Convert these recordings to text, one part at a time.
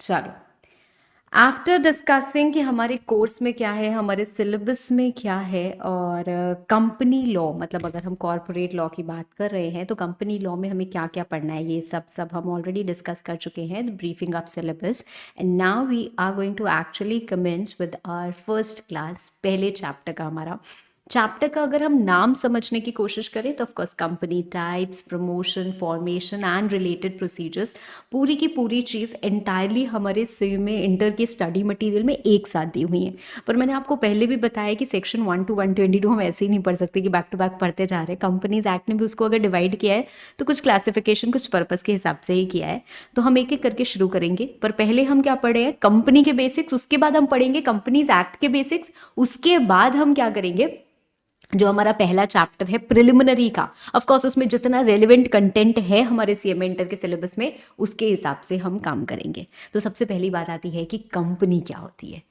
चलो, after discussing कि हमारे कोर्स में क्या है, हमारे सिलेबस में क्या है, और कंपनी लॉ, मतलब अगर हम कॉरपोरेट लॉ की बात कर रहे हैं तो कंपनी लॉ में हमें क्या क्या पढ़ना है, ये सब हम ऑलरेडी डिस्कस कर चुके हैं, the briefing of syllabus. And now we are going to actually commence with our first class, पहले चैप्टर का। हमारा चैप्टर का अगर हम नाम समझने की कोशिश करें तो of course company types, promotion, formation and related procedures, पूरी की पूरी चीज़ एंटायरली हमारे सी में इंटर के स्टडी मटेरियल में एक साथ दी हुई है। पर मैंने आपको पहले भी बताया कि सेक्शन 1 to 122 हम ऐसे ही नहीं पढ़ सकते कि बैक टू बैक पढ़ते जा रहे हैं। कंपनीज एक्ट ने भी उसको अगर डिवाइड किया है तो कुछ क्लासिफिकेशन, कुछ पर्पस के हिसाब से ही किया है। तो हम एक एक करके शुरू करेंगे, पर पहले हम क्या पढ़े हैं, कंपनी के बेसिक्स, उसके बाद हम पढ़ेंगे कंपनीज एक्ट के बेसिक्स, उसके बाद हम क्या करेंगे, जो हमारा पहला चैप्टर है प्रिलिमिनरी का, ऑफ कोर्स उसमें जितना रेलिवेंट कंटेंट है हमारे सीएमए इंटर के सिलेबस में उसके हिसाब से हम काम करेंगे। तो सबसे पहली बात आती है कि कंपनी क्या होती है।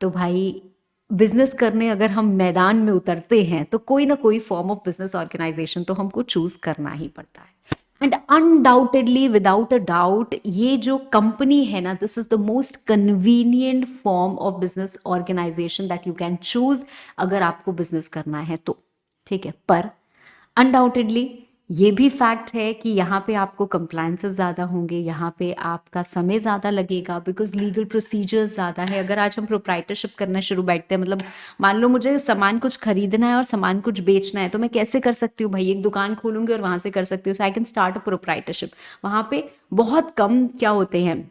तो भाई, बिजनेस करने अगर हम मैदान में उतरते हैं तो कोई ना कोई फॉर्म ऑफ बिजनेस ऑर्गेनाइजेशन तो हमको चूज करना ही पड़ता है। And undoubtedly, without a doubt, ये जो कंपनी है ना, this is the most convenient form of business organisation that you can choose अगर आपको बिजनेस करना है तो। ठीक है, पर अनडाउटेडली ये भी फैक्ट है कि यहाँ पे आपको कंप्लायंसेस ज़्यादा होंगे, यहाँ पे आपका समय ज़्यादा लगेगा, बिकॉज लीगल प्रोसीजर्स ज़्यादा है। अगर आज हम प्रोप्राइटरशिप करना शुरू बैठते हैं, मतलब मान लो मुझे सामान कुछ खरीदना है और सामान कुछ बेचना है, तो मैं कैसे कर सकती हूँ भाई, एक दुकान खोलूंगी और वहाँ से कर सकती हूँ। So I can start a proprietorship. वहाँ पे बहुत कम क्या होते हैं,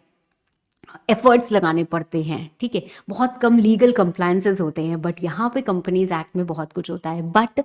एफर्ट्स लगाने पड़ते हैं। ठीक है, बहुत कम लीगल कंप्लायंसेस होते हैं। बट यहाँ पे कंपनीज एक्ट में बहुत कुछ होता है। बट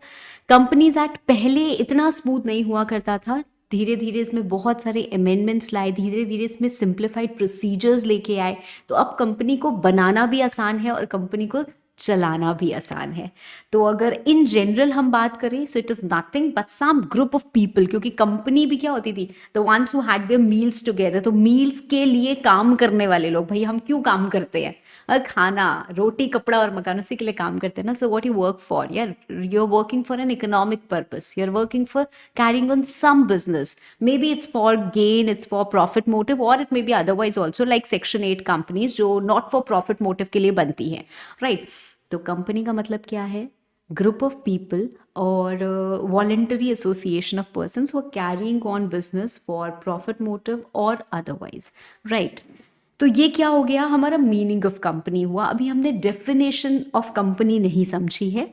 कंपनीज एक्ट पहले इतना स्मूथ नहीं हुआ करता था, धीरे धीरे इसमें बहुत सारे अमेंडमेंट्स लाए, धीरे धीरे इसमें सिंप्लीफाइड प्रोसीजर्स लेके आए। तो अब कंपनी को बनाना भी आसान है और कंपनी को चलाना भी आसान है। तो अगर इन जनरल हम बात करें, so it is nothing but some group of people, क्योंकि कंपनी भी क्या होती थी, the ones who had their meals together. तो मील्स के लिए काम करने वाले लोग, भाई हम क्यों काम करते हैं, खाना, रोटी, कपड़ा और मकान, उसी के लिए काम करते हैं ना। So what you work for, यार you are working for an economic purpose, you are working for carrying on some business, maybe it's for gain, it's for profit motive, और it may be otherwise also, like section 8 companies जो not for profit motive के लिए बनती है, right. तो company का मतलब क्या है, ग्रुप ऑफ पीपल और voluntary association of persons who are carrying on business for profit motive और अदरवाइज, राइट। तो ये क्या हो गया, हमारा मीनिंग ऑफ कंपनी हुआ। अभी हमने डेफिनेशन ऑफ कंपनी नहीं समझी है।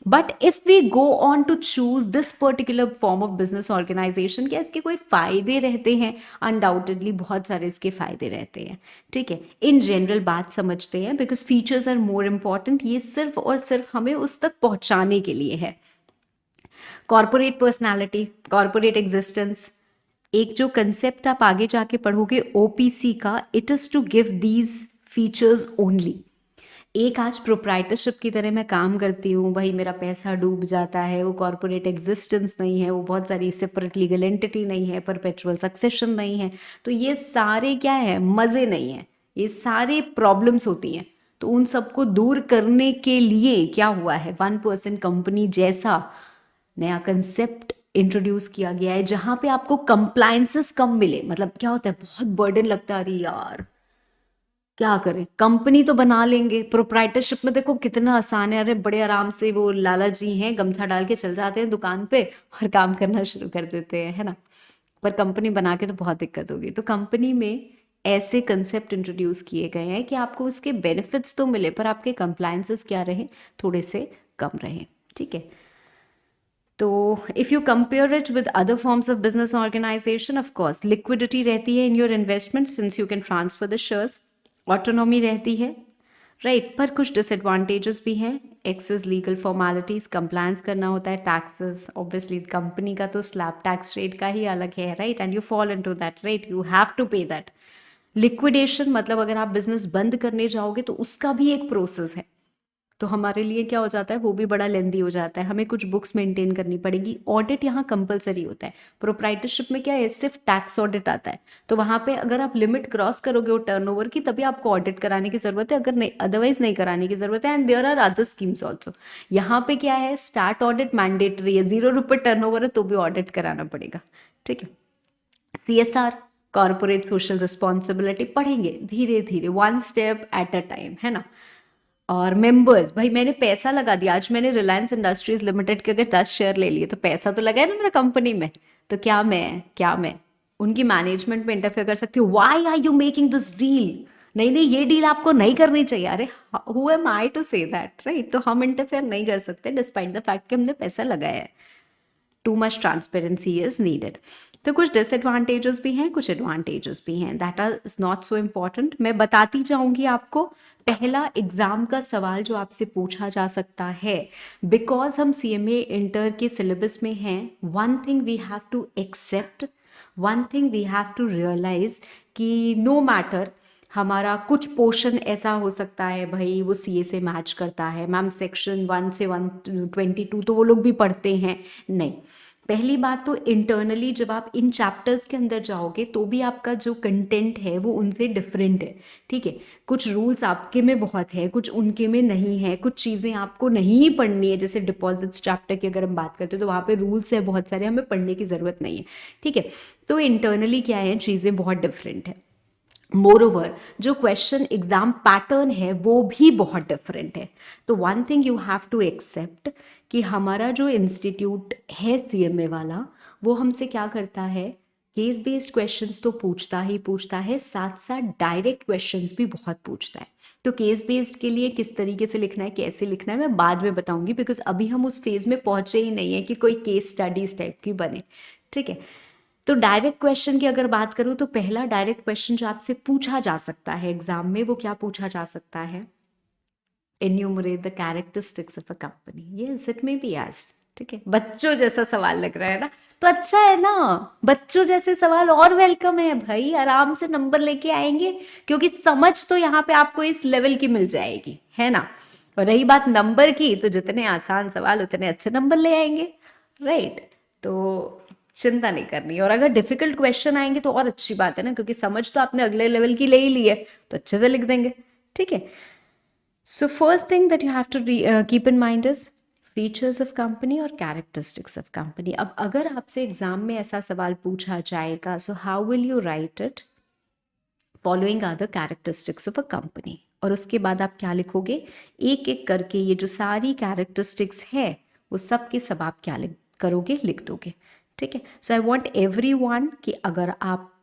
But if we go on to choose this particular form of business organisation, क्या इसके कोई फायदे रहते हैं? अनडाउटेडली बहुत सारे इसके फायदे रहते हैं। ठीक है, इन जनरल बात समझते हैं, because features are more important. ये सिर्फ और सिर्फ हमें उस तक पहुंचाने के लिए है। कॉर्पोरेट पर्सनैलिटी, कॉर्पोरेट एग्जिस्टेंस, एक जो कंसेप्ट आप आगे जाके पढ़ोगे ओपीसी का, it is to give these features only. एक आज प्रोप्राइटरशिप की तरह मैं काम करती हूँ, भाई मेरा पैसा डूब जाता है, वो कॉर्पोरेट एग्जिस्टेंस नहीं है, वो बहुत सारी सेपरेट लीगल एंटिटी नहीं है, परपेचुअल सक्सेशन नहीं है, तो ये सारे क्या है, मज़े नहीं है, ये सारे प्रॉब्लम्स होती हैं। तो उन सबको दूर करने के लिए क्या हुआ है, 1% कंपनी जैसा नया कंसेप्ट इंट्रोड्यूस किया गया है, जहां पे आपको कंप्लायंसेस कम मिले। मतलब क्या होता है, बहुत बर्डन लगता है, अरे यार क्या करें, कंपनी तो बना लेंगे, प्रोप्राइटरशिप में देखो कितना आसान है, अरे बड़े आराम से वो लाला जी हैं, गमछा डाल के चल जाते हैं दुकान पे और काम करना शुरू कर देते हैं, है ना। पर कंपनी बना के तो बहुत दिक्कत होगी। तो कंपनी में ऐसे कंसेप्ट इंट्रोड्यूस किए गए हैं कि आपको उसके बेनिफिट्स तो मिले, पर आपके कंप्लायंसेस क्या रहे, थोड़े से कम रहे। ठीक है, तो if you compare it with other forms of business organisation, of course liquidity रहती है in your investment since you can transfer the shares, autonomy रहती है, राइट। पर कुछ डिसएडवांटेजेस भी हैं, एक्सेस लीगल फॉर्मेलिटीज, कंप्लायंस करना होता है, टैक्सेस, ऑब्वियसली कंपनी का तो स्लैब टैक्स रेट का ही अलग है, right, and you fall into that, right, you have to pay that. Liquidation मतलब अगर आप बिजनेस बंद करने जाओगे तो उसका भी एक प्रोसेस है, तो हमारे लिए क्या हो जाता है, वो भी बड़ा लेंदी हो जाता है, हमें कुछ बुक्स मेंटेन करनी पड़ेगी, ऑडिट यहाँ कंपलसरी होता है। प्रोप्राइटरशिप में क्या है, सिर्फ टैक्स ऑडिट आता है, तो वहाँ पे अगर आप लिमिट क्रॉस करोगे वो टर्नओवर की, तभी आपको ऑडिट कराने की जरूरत है, अगर नहीं अदरवाइज नहीं कराने की जरूरत है। And there are other schemes also. यहाँ पे क्या है, स्टार्ट ऑडिट मैंडेटरी है, 0 रुपये टर्नओवर है तो भी ऑडिट कराना पड़ेगा। ठीक है, CSR, कॉर्पोरेट सोशल रिस्पॉन्सिबिलिटी पढ़ेंगे धीरे धीरे, one step at a time, है ना। और मेंबर्स, भाई मैंने पैसा लगा दिया, आज मैंने रिलायंस इंडस्ट्रीज लिमिटेड के अगर 10 शेयर ले लिए तो पैसा तो लगा है ना मेरा कंपनी में, तो क्या मैं उनकी मैनेजमेंट में इंटरफेयर कर सकती हूँ? Why are you making this deal? नहीं नहीं, ये डील आपको नहीं करनी चाहिए। अरे who am I to say that, right? तो हम इंटरफेयर नहीं कर सकते डिस्पाइट द फैक्ट कि हमने पैसा लगाया है। Too much transparency is needed. तो कुछ डिसएडवांटेजेस भी हैं, कुछ एडवांटेजेस भी हैं, that are is not so important. मैं बताती जाऊंगी आपको। पहला एग्जाम का सवाल जो आपसे पूछा जा सकता है, बिकॉज हम सीएमए इंटर के सिलेबस में हैं, one thing we have to accept, one thing we have to realise कि नो मैटर हमारा कुछ पोर्शन ऐसा हो सकता है भाई वो सीए से मैच करता है, मैम सेक्शन 1 से 122 तो वो लोग भी पढ़ते हैं, नहीं। पहली बात तो इंटरनली जब आप इन चैप्टर्स के अंदर जाओगे तो भी आपका जो कंटेंट है वो उनसे डिफरेंट है, ठीक है। कुछ रूल्स आपके में बहुत है, कुछ उनके में नहीं है, कुछ चीज़ें आपको नहीं पढ़नी है, जैसे डिपॉजिट्स चैप्टर की अगर हम बात करते हैं तो वहाँ पे रूल्स है बहुत सारे, हमें पढ़ने की ज़रूरत नहीं है, ठीक है। तो इंटरनली क्या है, चीज़ें बहुत डिफरेंट है। मोरओवर जो क्वेश्चन एग्जाम पैटर्न है वो भी बहुत डिफरेंट है। तो one thing you have to accept कि हमारा जो इंस्टीट्यूट है सीएमए वाला, वो हमसे क्या करता है, केस बेस्ड क्वेश्चंस तो पूछता ही पूछता है, साथ साथ डायरेक्ट क्वेश्चंस भी बहुत पूछता है। तो केस बेस्ड के लिए किस तरीके से लिखना है, कैसे लिखना है, मैं बाद में बताऊंगी, बिकॉज अभी हम उस फेज में पहुंचे ही नहीं है कि कोई केस स्टडीज टाइप की बने, ठीक है। तो डायरेक्ट क्वेश्चन की अगर बात करूँ तो पहला डायरेक्ट क्वेश्चन जो आपसे पूछा जा सकता है एग्जाम में, वो क्या पूछा जा सकता है, enumerate the characteristics of a company. Yes, it may be asked, ठीक है। बच्चों जैसा सवाल लग रहा है ना, तो अच्छा है ना, बच्चों जैसे सवाल और वेलकम है भाई, आराम से नंबर लेके आएंगे, क्योंकि समझ तो यहाँ पे आपको इस लेवल की मिल जाएगी, है ना। और रही बात नंबर की, तो जितने आसान सवाल उतने अच्छे नंबर ले आएंगे, राइट। तो चिंता नहीं करनी, और अगर डिफिकल्ट क्वेश्चन आएंगे तो और अच्छी बात है ना, क्योंकि समझ तो आपने अगले लेवल की ले ही ली है, तो अच्छे से लिख देंगे, ठीक है। So first thing that you have to keep in mind is features of company और कैरेक्टरिस्टिक्स ऑफ कंपनी। अब अगर आपसे एग्जाम में ऐसा सवाल पूछा जाएगा, so how will you write it, following are the characteristics of a company, और उसके बाद आप क्या लिखोगे, एक एक करके ये जो सारी कैरेक्टरिस्टिक्स है वो सब के सब आप क्या करोगे, लिख दोगे, ठीक है। सो आई वॉन्ट एवरी वन कि अगर आप,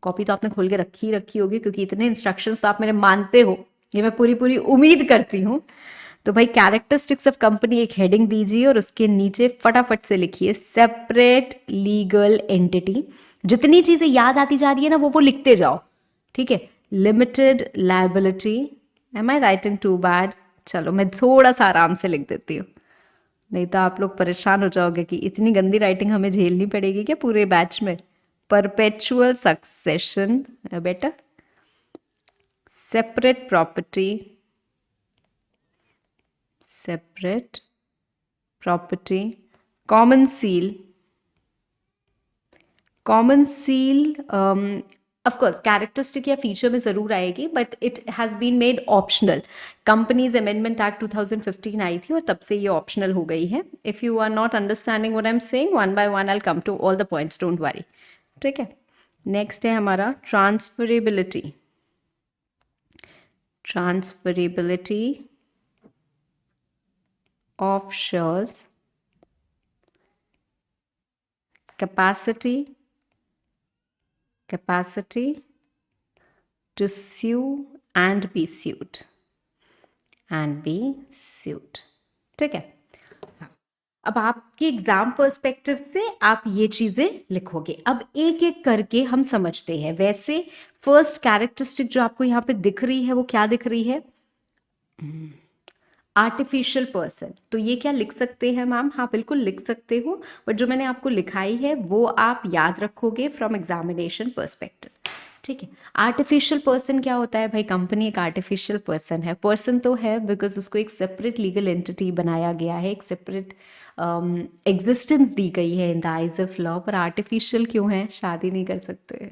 कॉपी तो आपने खोल के रखी होगी, क्योंकि इतने इंस्ट्रक्शंस तो आप मेरे मानते हो, ये मैं पूरी उम्मीद करती हूँ। तो भाई कैरेक्टरिस्टिक्स ऑफ कंपनी एक हेडिंग दीजिए, और उसके नीचे फटाफट से लिखिए सेपरेट लीगल एंटिटी। जितनी चीजें याद आती जा रही है ना वो लिखते जाओ, ठीक है। Limited liability, am I writing too bad? चलो मैं थोड़ा सा आराम से लिख देती हूँ, नहीं तो आप लोग परेशान हो जाओगे कि इतनी गंदी राइटिंग हमें झेलनी पड़ेगी क्या पूरे बैच में। परपेचुअल सक्सेशन बेटा, separate property, separate property, common seal, of course characteristic या फीचर में जरूर आएगी, but it has been made optional. Companies amendment act 2015 आई थी और तब से ये ऑप्शनल हो गई है। If you are not understanding what I am saying, one by one I will come to all the points, don't worry, ठीक है। नेक्स्ट है हमारा transferability, of shares, capacity to sue and be sued, ठीक है। अब आपके exam perspective से आप ये चीजें लिखोगे। अब एक एक करके हम समझते हैं। वैसे फर्स्ट कैरेक्टरिस्टिक जो आपको यहाँ पे दिख रही है वो क्या दिख रही है, आर्टिफिशियल पर्सन। तो ये क्या लिख सकते हैं मैम? हाँ बिल्कुल लिख सकते हो, बट जो मैंने आपको लिखाई है वो आप याद रखोगे फ्रॉम एग्जामिनेशन पर्सपेक्टिव, ठीक है। आर्टिफिशियल पर्सन क्या होता है भाई? कंपनी एक आर्टिफिशियल पर्सन है, पर्सन तो है बिकॉज उसको एक सेपरेट लीगल एंटिटी बनाया गया है, एक सेपरेट एग्जिस्टेंस दी गई है in the eyes of law. पर आर्टिफिशियल क्यों है? शादी नहीं कर सकते,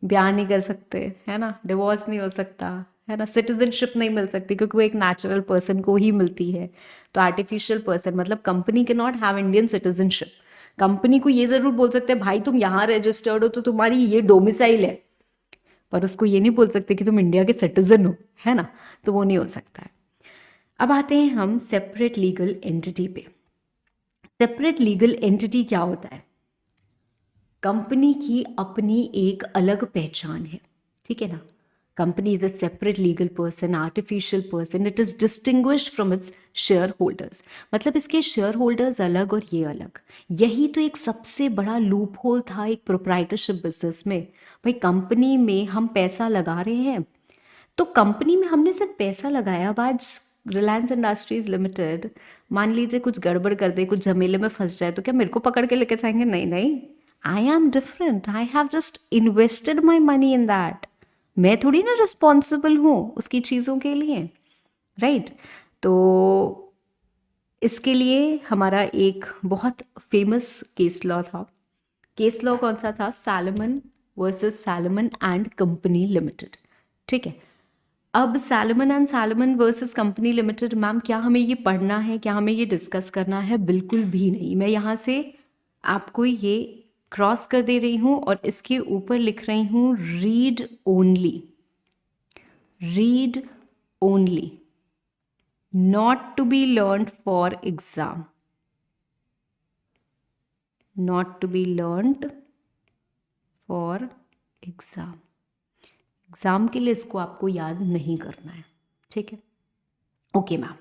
ब्याह नहीं कर सकते, है ना, डिवोर्स नहीं हो सकता, है ना, सिटीजनशिप नहीं मिल सकती क्योंकि वो एक नेचुरल पर्सन को ही मिलती है। तो आर्टिफिशियल पर्सन मतलब कंपनी के not have Indian citizenship, company को ये जरूर बोल सकते हैं भाई तुम यहाँ रजिस्टर्ड हो तो तुम्हारी ये डोमिसाइल है, पर उसको ये नहीं बोल सकते कि तुम इंडिया के सिटीजन हो, है ना, तो वो नहीं हो सकता है। अब आते हैं हम सेपरेट लीगल एंटिटी पे। सेपरेट लीगल एंटिटी क्या होता है? कंपनी की अपनी एक अलग पहचान है, ठीक है ना। Company is a separate legal person, artificial person, it is distinguished from its share holders. मतलब इसके शेयर होल्डर्स अलग और ये अलग। यही तो एक सबसे बड़ा लूप होल था एक प्रोप्राइटरशिप बिजनेस में। भाई कंपनी में हम पैसा लगा रहे हैं, तो कंपनी में हमने सिर्फ पैसा लगाया। अब आज रिलायंस इंडस्ट्रीज लिमिटेड मान लीजिए कुछ गड़बड़ कर दे, कुछ झमेले में फंस जाए, तो क्या मेरे को पकड़ के लेके जाएंगे? नहीं नहीं, I am different, I have just invested my money in that. मैं थोड़ी ना रिस्पॉन्सिबल हूँ उसकी चीज़ों के लिए, राइट। तो इसके लिए हमारा एक बहुत फेमस केस लॉ था। केस लॉ कौन सा था? Salmon versus salmon and company limited, ठीक है। अब salmon and salmon versus company limited, ma'am क्या हमें ये पढ़ना है, क्या हमें ये डिस्कस करना है? बिल्कुल भी नहीं। मैं यहाँ से आपको ये क्रॉस कर दे रही हूँ और इसके ऊपर लिख रही हूँ read only, read only, not to be learn for exam, not to be learn for exam. Exam के लिए इसको आपको याद नहीं करना है, ठीक है। Okay ma'am.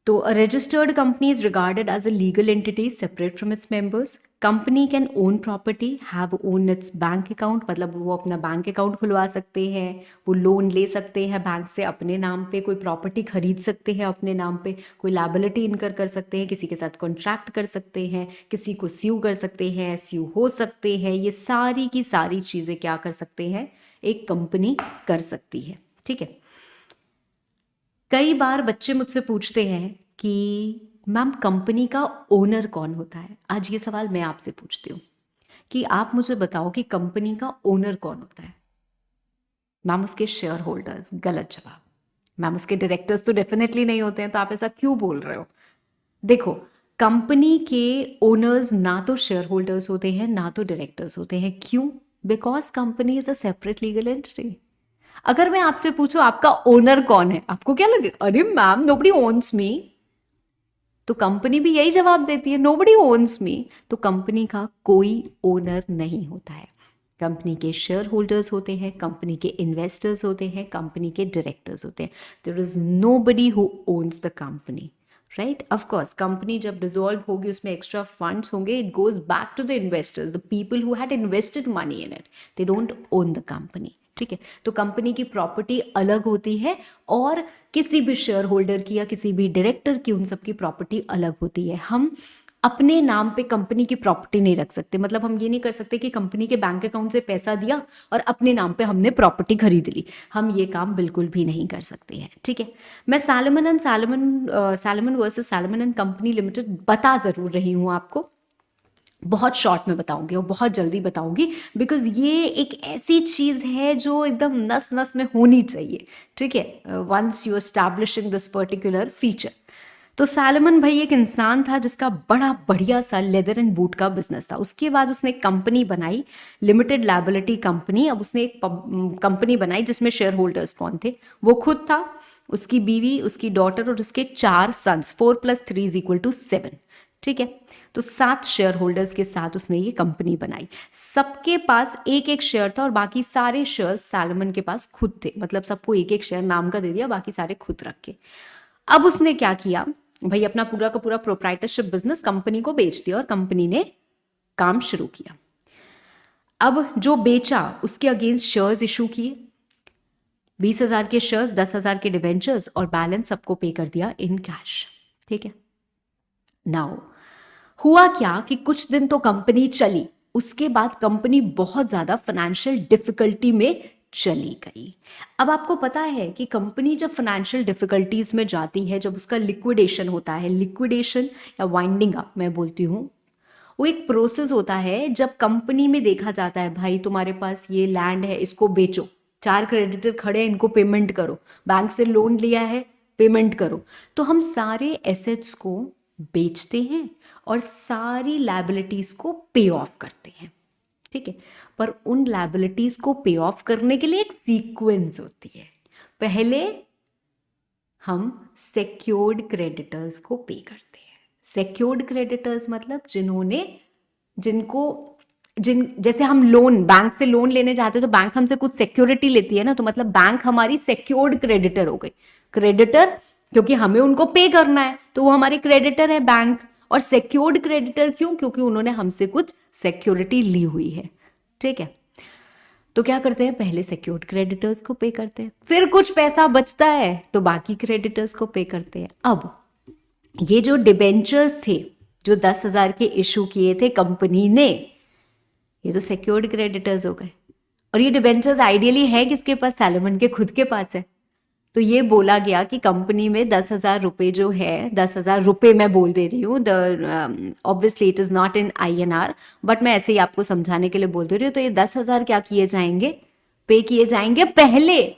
तो a registered company is regarded as a legal entity separate from its members. Company can own property, have own its bank account, मतलब वो अपना बैंक अकाउंट खुलवा सकते हैं, वो लोन ले सकते हैं बैंक से अपने नाम पे, कोई प्रॉपर्टी खरीद सकते हैं अपने नाम पे, कोई लायबिलिटी इनकर कर सकते हैं, किसी के साथ कॉन्ट्रैक्ट कर सकते हैं, किसी को स्यू कर सकते हैं, स्यू हो सकते हैं। ये सारी की सारी चीज़ें क्या कर सकते हैं? एक कंपनी कर सकती है, ठीक है। कई बार बच्चे मुझसे पूछते हैं कि मैम कंपनी का ओनर कौन होता है? आज ये सवाल मैं आपसे पूछती हूँ कि आप मुझे बताओ कि कंपनी का ओनर कौन होता है? मैम उसके शेयर होल्डर्स। गलत जवाब। मैम उसके डायरेक्टर्स तो डेफिनेटली नहीं होते हैं, तो आप ऐसा क्यों बोल रहे हो? देखो, कंपनी के ओनर्स ना तो शेयर होल्डर्स होते हैं ना तो डायरेक्टर्स होते हैं। क्यों? Because company is a separate legal entity. अगर मैं आपसे पूछूं आपका ओनर कौन है, आपको क्या लगे? अरे मैम नोबडी ओन्स मी। तो कंपनी भी यही जवाब देती है, नोबडी ओन्स मी। तो कंपनी का कोई ओनर नहीं होता है। कंपनी के शेयर होल्डर्स होते हैं, कंपनी के इन्वेस्टर्स होते हैं, कंपनी के डायरेक्टर्स होते हैं। There is nobody who owns the company, right. Of course company जब डिसॉल्व होगी उसमें एक्स्ट्रा फंड्स होंगे, it goes back to the investors, the people who had invested money in it, they don't own the company, ठीक है। तो company की property अलग होती है और किसी भी शेयर होल्डर की या किसी भी डायरेक्टर की, उन सब की प्रॉपर्टी अलग होती है। हम अपने नाम पे कंपनी की प्रॉपर्टी नहीं रख सकते। मतलब हम ये नहीं कर सकते कि कंपनी के बैंक अकाउंट से पैसा दिया और अपने नाम पे हमने प्रॉपर्टी खरीद ली। हम ये काम बिल्कुल भी नहीं कर सकते हैं, ठीक है। मैं salmon versus salmon and company limited बता जरूर रही हूँ आपको, बहुत शॉर्ट में बताऊंगी और बहुत जल्दी बताऊंगी, बिकॉज ये एक ऐसी चीज़ है जो एकदम नस नस में होनी चाहिए, ठीक है, once you establishing this particular feature. तो सैलमन भाई एक इंसान था जिसका बड़ा बढ़िया सा लेदर एंड बूट का बिजनेस था। उसके बाद उसने एक कंपनी बनाई, लिमिटेड लायबिलिटी कंपनी। अब उसने एक कंपनी बनाई जिसमें शेयर होल्डर्स कौन थे? वो खुद था, उसकी बीवी, उसकी डॉटर और उसके 4 सन्स। 4 + 3 = 7, ठीक है। तो 7 शेयर होल्डर्स के साथ उसने ये कंपनी बनाई। सबके पास एक एक शेयर था और बाकी सारे शेयर सैलमन के पास खुद थे। मतलब सबको एक एक शेयर नाम का दे दिया, बाकी सारे खुद रखे। अब उसने क्या किया भाई, अपना पूरा का पूरा प्रोप्राइटरशिप बिजनेस कंपनी को बेच दिया और कंपनी ने काम शुरू किया। अब जो बेचा उसके अगेंस्ट शेयर्स इशू किए, 20,000 के शेयर्स, 10,000 के डिवेंचर्स और बैलेंस सबको पे कर दिया इन कैश, ठीक है। नाउ हुआ क्या कि कुछ दिन तो कंपनी चली, उसके बाद कंपनी बहुत ज्यादा फाइनेंशियल डिफिकल्टी में चली गई। अब आपको पता है कि कंपनी जब फाइनेंशियल डिफिकल्टीज में जाती है, जब उसका लिक्विडेशन होता है, लिक्विडेशन या वाइंडिंग अप मैं बोलती हूँ, वो एक प्रोसेस होता है जब कंपनी में देखा जाता है भाई तुम्हारे पास ये लैंड है, इसको बेचो, 4 क्रेडिटर खड़े हैं, इनको पेमेंट करो, बैंक से लोन लिया है पेमेंट करो। तो हम सारे एसेट्स को बेचते हैं और सारी लायबिलिटीज को पे ऑफ करते हैं, ठीक है। पर उन लायबिलिटीज को पे ऑफ करने के लिए एक सीक्वेंस होती है। पहले हम सेक्योर्ड क्रेडिटर्स को पे करते हैं। सेक्योर्ड क्रेडिटर्स मतलब जैसे हम लोन, बैंक से लोन लेने जाते हैं तो बैंक हमसे कुछ सिक्योरिटी लेती है ना, तो मतलब बैंक हमारी सेक्योर्ड क्रेडिटर हो गई। क्रेडिटर क्योंकि हमें उनको पे करना है तो वो हमारे क्रेडिटर है बैंक। और सिक्योर्ड क्रेडिटर क्यों? क्योंकि उन्होंने हमसे कुछ सिक्योरिटी ली हुई है, ठीक है। तो क्या करते हैं, पहले सिक्योर्ड क्रेडिटर्स को पे करते हैं, फिर कुछ पैसा बचता है तो बाकी क्रेडिटर्स को पे करते हैं। अब ये जो डिबेंचर्स थे जो 10,000 के इशू किए थे कंपनी ने, ये तो सिक्योर्ड क्रेडिटर्स हो गए। और ये डिबेंचर्स आइडियली है किसके पास? सैलोमन के खुद के पास है। तो ये बोला गया कि कंपनी में 10,000 रुपए जो है, 10,000 रुपए मैं बोल दे रही हूँ, obviously it is not in INR, but मैं ऐसे ही आपको समझाने के लिए बोल दे रही हूँ। तो ये 10,000 क्या किए जाएंगे? पे किए जाएंगे पहले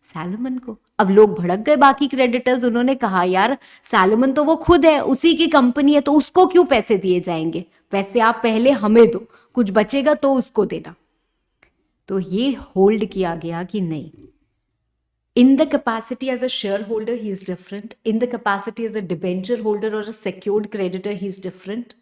सैलोमन को। अब लोग भड़क गए बाकी क्रेडिटर्स, उन्होंने कहा यार सैलोमन तो वो खुद है, उसी की कंपनी है, तो उसको क्यों पैसे दिए जाएंगे? पैसे आप पहले हमें दो, कुछ बचेगा तो उसको देना। तो ये होल्ड किया गया कि नहीं, in the capacity as a shareholder he is different, in the capacity as a debenture holder or a secured creditor he is different,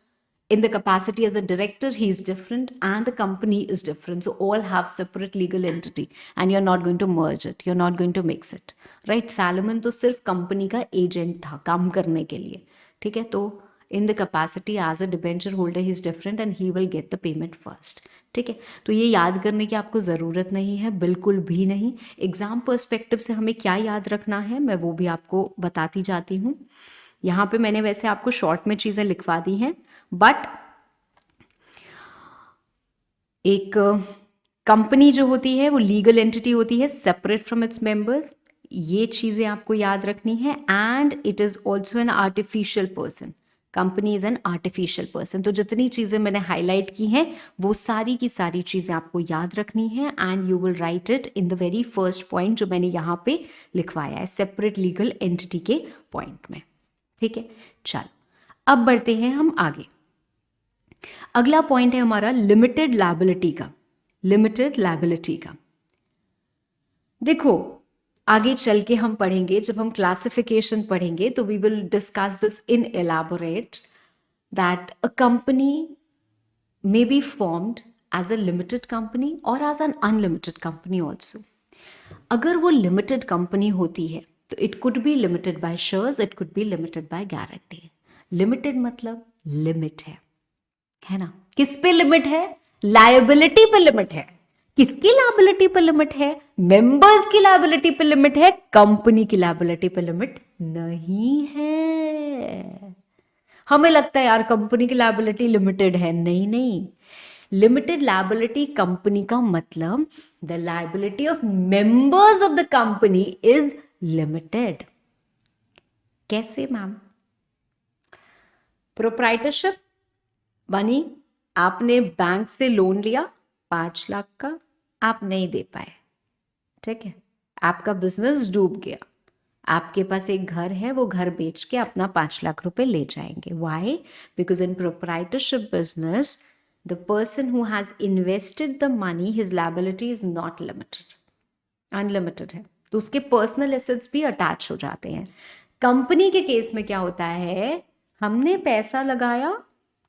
in the capacity as a director he is different, and the company is different. So all have separate legal entity and you're not going to merge it, you're not going to mix it, right? Salomon तो सिर्फ company का agent था काम करने के लिए, ठीक है। तो in the capacity as a debenture holder he is different and he will get the payment first, ठीक है। तो ये याद करने की आपको ज़रूरत नहीं है, बिल्कुल भी नहीं। एग्जाम पर्सपेक्टिव से हमें क्या याद रखना है मैं वो भी आपको बताती जाती हूँ। यहाँ पे मैंने वैसे आपको शॉर्ट में चीज़ें लिखवा दी हैं, बट एक कंपनी जो होती है वो लीगल एंटिटी होती है सेपरेट फ्रॉम इट्स मेंबर्स, ये चीज़ें आपको याद रखनी है। And it is also an artificial person, company is an artificial person. तो जितनी चीज़ें मैंने हाईलाइट की हैं वो सारी की सारी चीज़ें आपको याद रखनी है and you will right it in the very first point जो मैंने यहाँ पे लिखवाया है सेपरेट लीगल एंटिटी के पॉइंट में, ठीक है। चलो अब बढ़ते हैं हम आगे। अगला पॉइंट है हमारा लिमिटेड लायबिलिटी का। लिमिटेड लायबिलिटी का देखो आगे चल के हम पढ़ेंगे, जब हम क्लासिफिकेशन पढ़ेंगे तो we will discuss this in elaborate that a company may be formed as a limited company और as an unlimited company also. अगर वो लिमिटेड कंपनी होती है तो it could be limited by shares, it could be limited by guarantee. Limited मतलब limit है ना। किस पे लिमिट है? लायबिलिटी पे लिमिट है। किसकी लायबिलिटी पे लिमिट है? मेंबर्स की लायबिलिटी पे लिमिट है, कंपनी की लायबिलिटी पे लिमिट नहीं है। हमें लगता है यार कंपनी की लायबिलिटी लिमिटेड है, नहीं नहीं। लिमिटेड लायबिलिटी कंपनी का मतलब the liability of members of the company is limited. कैसे मैम? प्रोप्राइटरशिप बनी, आपने बैंक से लोन लिया 5 लाख का, आप नहीं दे पाए, ठीक है, आपका बिजनेस डूब गया, आपके पास एक घर है, वो घर बेच के अपना 5 लाख रुपए ले जाएंगे। Why? Because in proprietorship business the person who has invested the money his liability is not limited, unlimited है, तो उसके पर्सनल एसेट्स भी अटैच हो जाते हैं। कंपनी के केस में क्या होता है, हमने पैसा लगाया,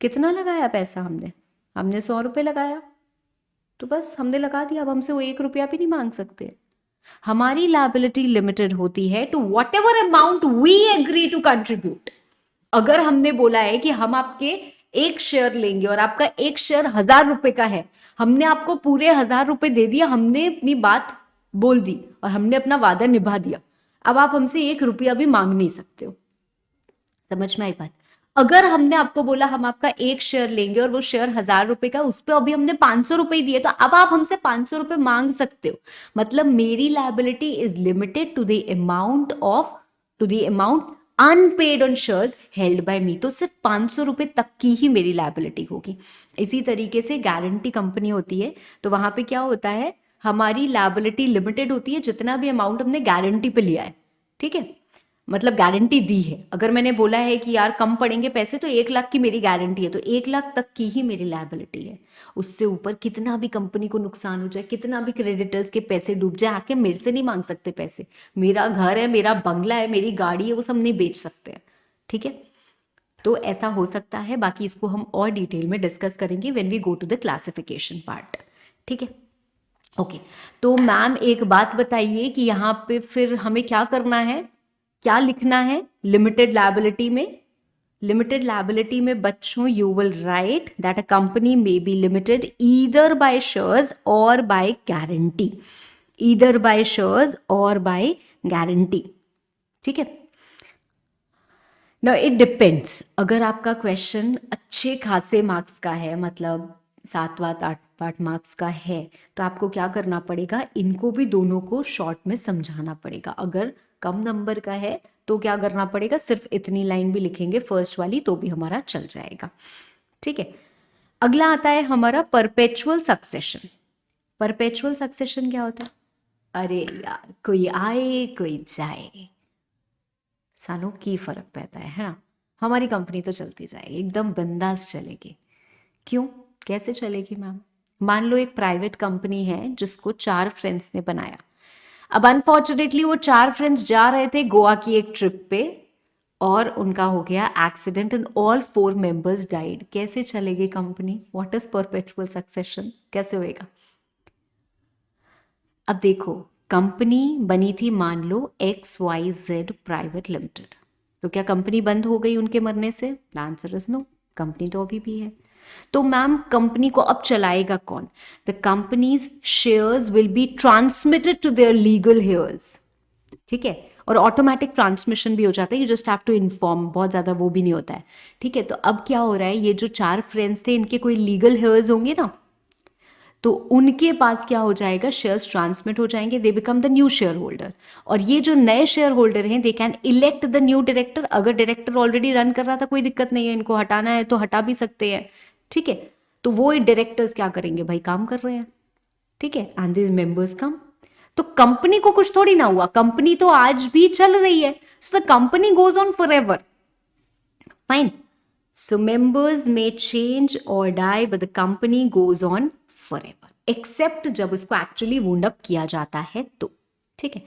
कितना लगाया पैसा? हमने 100 रुपये लगाया, तो बस हमने लगा दिया, अब हमसे वो 1 रुपया भी नहीं मांग सकते। हमारी लायबिलिटी लिमिटेड होती है to whatever amount we agree to contribute. अगर हमने बोला है कि हम आपके 1 शेयर लेंगे और आपका 1 शेयर 1,000 रुपए का है, हमने आपको पूरे 1,000 रुपए दे दिया, हमने अपनी बात बोल दी और हमने अपना वादा निभा दिया, अब आप हमसे 1 रुपया भी मांग नहीं सकते हो। समझ में आई बात? अगर हमने आपको बोला हम आपका 1 शेयर लेंगे और वो शेयर 1,000 रुपए का, उस पर अभी हमने 500 रुपए दिए, तो अब आप हमसे 500 रुपए मांग सकते हो। मतलब मेरी liability is limited to the amount unpaid on shares held by me. तो सिर्फ 500 रुपए तक की ही मेरी लायबिलिटी होगी। इसी तरीके से गारंटी कंपनी होती है, तो वहां पे क्या होता है, हमारी लायबिलिटी लिमिटेड होती है जितना भी अमाउंट हमने गारंटी पे लिया है, ठीक है। मतलब गारंटी दी है। अगर मैंने बोला है कि यार कम पड़ेंगे पैसे तो 1 लाख की मेरी गारंटी है, तो 1 लाख तक की ही मेरी लायबिलिटी है। उससे ऊपर कितना भी कंपनी को नुकसान हो जाए, कितना भी क्रेडिटर्स के पैसे डूब जाए, आके मेरे से नहीं मांग सकते पैसे। मेरा घर है, मेरा बंगला है, मेरी गाड़ी है, वो सब नहीं बेच सकते हैं। ठीक है, तो ऐसा हो सकता है। बाकी इसको हम और डिटेल में डिस्कस करेंगे when we go to the classification part. ठीक है, ओके। तो मैम एक बात बताइए कि यहाँ पे फिर हमें क्या करना है, क्या लिखना है लिमिटेड लायबिलिटी में? लिमिटेड लायबिलिटी में बच्चों you will write that a company may be limited either by shares और by guarantee, either by shares और बाय गारंटी। ठीक है, ना इट डिपेंड्स। अगर आपका क्वेश्चन अच्छे खासे मार्क्स का है, मतलब 7 8 मार्क्स का है, तो आपको क्या करना पड़ेगा, इनको भी दोनों को शॉर्ट में समझाना पड़ेगा। अगर कम नंबर का है तो क्या करना पड़ेगा, सिर्फ इतनी लाइन भी लिखेंगे फर्स्ट वाली तो भी हमारा चल जाएगा। ठीक है, अगला आता है हमारा परपेचुअल सक्सेशन। परपेचुअल सक्सेशन क्या होता है? अरे यार, कोई आए कोई जाए, सालों की फर्क पड़ता है ना। हमारी कंपनी तो चलती जाएगी, एकदम बिंदास चलेगी। क्यों, कैसे चलेगी मैम? मान लो एक प्राइवेट कंपनी है जिसको 4 फ्रेंड्स ने बनाया। अब अनफॉर्चुनेटली वो 4 फ्रेंड्स जा रहे थे गोवा की एक ट्रिप पे और उनका हो गया accident and all 4 members died. कैसे चलेगी company? What is perpetual succession, कैसे होएगा? अब देखो, कंपनी बनी थी मान लो XYZ प्राइवेट लिमिटेड, तो क्या कंपनी बंद हो गई उनके मरने से? The answer is no, company तो अभी भी है। तो मैम कंपनी को अब चलाएगा कौन? The company's shares will be transmitted to their legal heirs. ठीक है, और ऑटोमेटिक ट्रांसमिशन भी हो जाता है, you just have to inform, बहुत ज़्यादा वो भी नहीं होता है। ठीक है, तो अब क्या हो रहा है, ये जो 4 फ्रेंड्स थे इनके कोई लीगल हेयर्स होंगे ना, तो उनके पास क्या हो जाएगा, शेयर्स ट्रांसमिट हो जाएंगे, they become the new share holder. और ये जो नए शेयर होल्डर हैं they can elect the new director. अगर डायरेक्टर ऑलरेडी रन कर रहा था कोई दिक्कत नहीं है, इनको हटाना है तो हटा भी सकते हैं। ठीक है, तो वो डायरेक्टर्स क्या करेंगे भाई, काम कर रहे हैं। ठीक है, एंड दिस मेंबर्स कम। तो कंपनी को कुछ थोड़ी ना हुआ, कंपनी तो आज भी चल रही है, so the company goes on forever. Fine, so members में चेंज और die but the company goes on forever, except जब उसको एक्चुअली वुंड अप किया जाता है तो। ठीक है,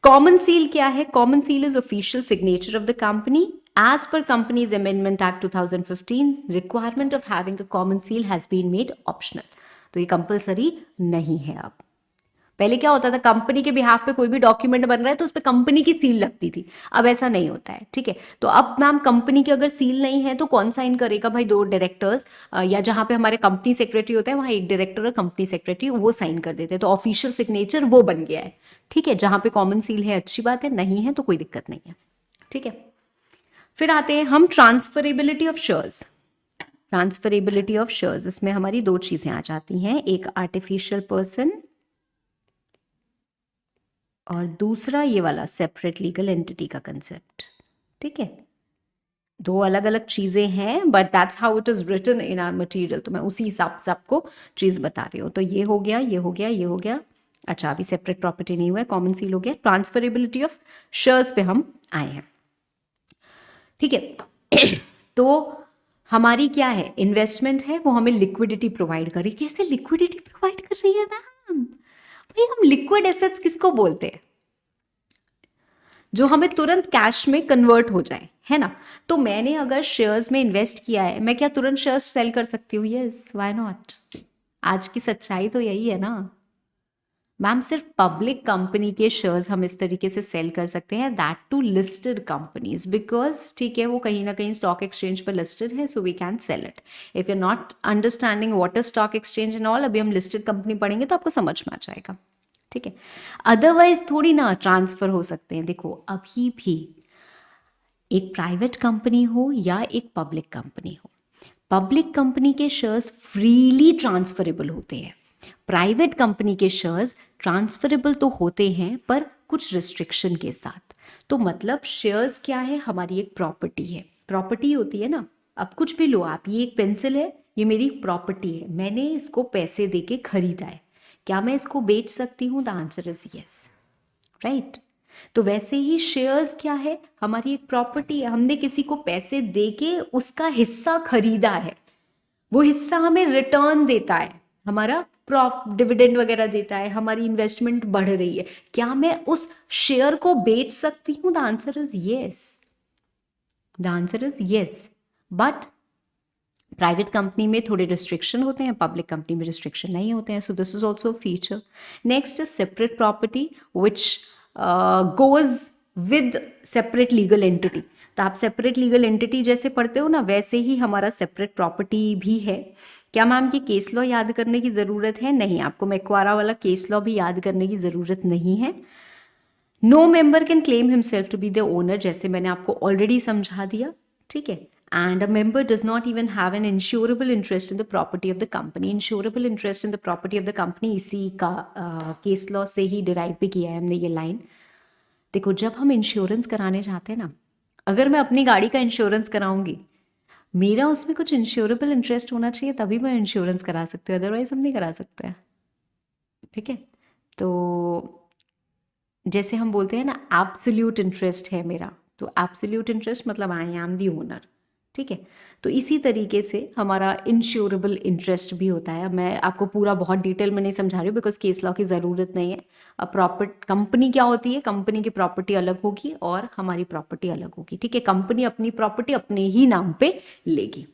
कॉमन सील क्या है? Common seal is official signature of the company as per companies amendment act 2015। Requirement of having a common seal has been made optional, तो ये कंपलसरी नहीं है अब। पहले क्या होता था, कंपनी के बिहाफ पे कोई भी डॉक्यूमेंट बन रहा है तो उस पर कंपनी की सील लगती थी, अब ऐसा नहीं होता है। ठीक है, तो अब मैम कंपनी की अगर सील नहीं है तो कौन साइन करेगा भाई? 2 डायरेक्टर्स, या जहां पे हमारे कंपनी सेक्रेटरी होता है वहां एक डायरेक्टर और कंपनी सेक्रेटरी वो साइन कर देते हैं, तो ऑफिशियल सिग्नेचर वो बन गया है। ठीक है, जहां पे कॉमन सील है अच्छी बात है, नहीं है तो कोई दिक्कत नहीं है। ठीक है, फिर आते हैं हम transferability of shares. Transferability of shares, इसमें हमारी 2 चीजें आ जाती हैं, एक आर्टिफिशियल पर्सन और दूसरा ये वाला सेपरेट लीगल एंटिटी का कंसेप्ट। ठीक है, 2 अलग अलग चीजें हैं, but that's how it is written in our material, तो मैं उसी हिसाब से आपको चीज बता रही हूँ। तो ये हो गया, ये हो गया, ये हो गया। अच्छा, अभी सेपरेट प्रॉपर्टी नहीं हुआ है, कॉमन सील हो गया। ट्रांसफरेबिलिटी ऑफ शेयर्स पे हम आए हैं। ठीक है, तो हमारी क्या है, इन्वेस्टमेंट है, वो हमें लिक्विडिटी प्रोवाइड कर रही है। कैसे लिक्विडिटी प्रोवाइड कर रही है मैम? भाई हम लिक्विड एसेट्स किसको बोलते हैं? जो हमें तुरंत कैश में कन्वर्ट हो जाए, है ना। तो मैंने अगर शेयर्स में इन्वेस्ट किया है, मैं क्या तुरंत शेयर्स सेल कर सकती हूँ? Yes, why not. आज की सच्चाई तो यही है ना मैम, सिर्फ पब्लिक कंपनी के शेयर्स हम इस तरीके से सेल कर सकते हैं, that to listed companies, because ठीक है वो कहीं ना कहीं स्टॉक एक्सचेंज पर लिस्टेड है, so we can sell it. If you not understanding what is stock exchange and all, अभी हम लिस्टेड कंपनी पढ़ेंगे तो आपको समझ में आ जाएगा। ठीक है, अदरवाइज थोड़ी ना ट्रांसफर हो सकते हैं। देखो अभी भी एक प्राइवेट कंपनी हो या एक पब्लिक कंपनी हो, पब्लिक कंपनी के शेयर्स फ्रीली ट्रांसफरेबल होते हैं, प्राइवेट कंपनी के शेयर्स ट्रांसफरेबल तो होते हैं पर कुछ रिस्ट्रिक्शन के साथ। तो मतलब शेयर्स क्या है, हमारी एक प्रॉपर्टी है, प्रॉपर्टी होती है ना। अब कुछ भी लो आप, ये एक पेंसिल है, ये मेरी प्रॉपर्टी है, मैंने इसको पैसे दे के खरीदा है, क्या मैं इसको बेच सकती हूँ? The answer is yes, right. तो वैसे ही शेयर्स क्या है, हमारी एक प्रॉपर्टी है, हमने किसी को पैसे देके उसका हिस्सा खरीदा है, वो हिस्सा हमें रिटर्न देता है, हमारा डिविडेंड वगैरह देता है, हमारी इन्वेस्टमेंट बढ़ रही है। क्या मैं उस शेयर को बेच सकती हूँ? The answer is yes, the answer is yes. But private company में थोड़े रिस्ट्रिक्शन होते हैं, पब्लिक कंपनी में रिस्ट्रिक्शन नहीं होते हैं। So this is also feature. Next is separate property which goes with separate legal entity. तो आप सेपरेट लीगल एंटिटी जैसे पढ़ते हो ना, वैसे ही हमारा सेपरेट प्रॉपर्टी भी है। क्या मैम ये केस लॉ याद करने की ज़रूरत है? नहीं, आपको मैक्वारा वाला केस लॉ भी याद करने की ज़रूरत नहीं है। No member can claim himself to be the owner, जैसे मैंने आपको ऑलरेडी समझा दिया, ठीक है। And a member does not even have an insurable interest in the property of the company. Insurable interest in the property of the company इसी का case law से ही डिराइव भी किया है हमने ये लाइन। देखो, जब हम इंश्योरेंस कराने जाते हैं ना, अगर मैं अपनी गाड़ी का इंश्योरेंस कराऊंगी, मेरा उसमें कुछ इंश्योरेबल इंटरेस्ट होना चाहिए, तभी मैं इंश्योरेंस करा सकती हूँ, अदरवाइज हम नहीं करा सकते हैं, ठीक है। तो जैसे हम बोलते हैं ना, एब्सोल्यूट इंटरेस्ट है मेरा, तो एब्सोल्यूट इंटरेस्ट मतलब आई एम दी ओनर, ठीक है। तो इसी तरीके से हमारा इंश्योरेबल इंटरेस्ट भी होता है। मैं आपको पूरा बहुत डिटेल में नहीं समझा रही हूँ बिकॉज केस लॉ की ज़रूरत नहीं है। अब कंपनी क्या होती है, कंपनी की प्रॉपर्टी अलग होगी और हमारी प्रॉपर्टी अलग होगी, ठीक है। कंपनी अपनी प्रॉपर्टी अपने ही नाम पे लेगी।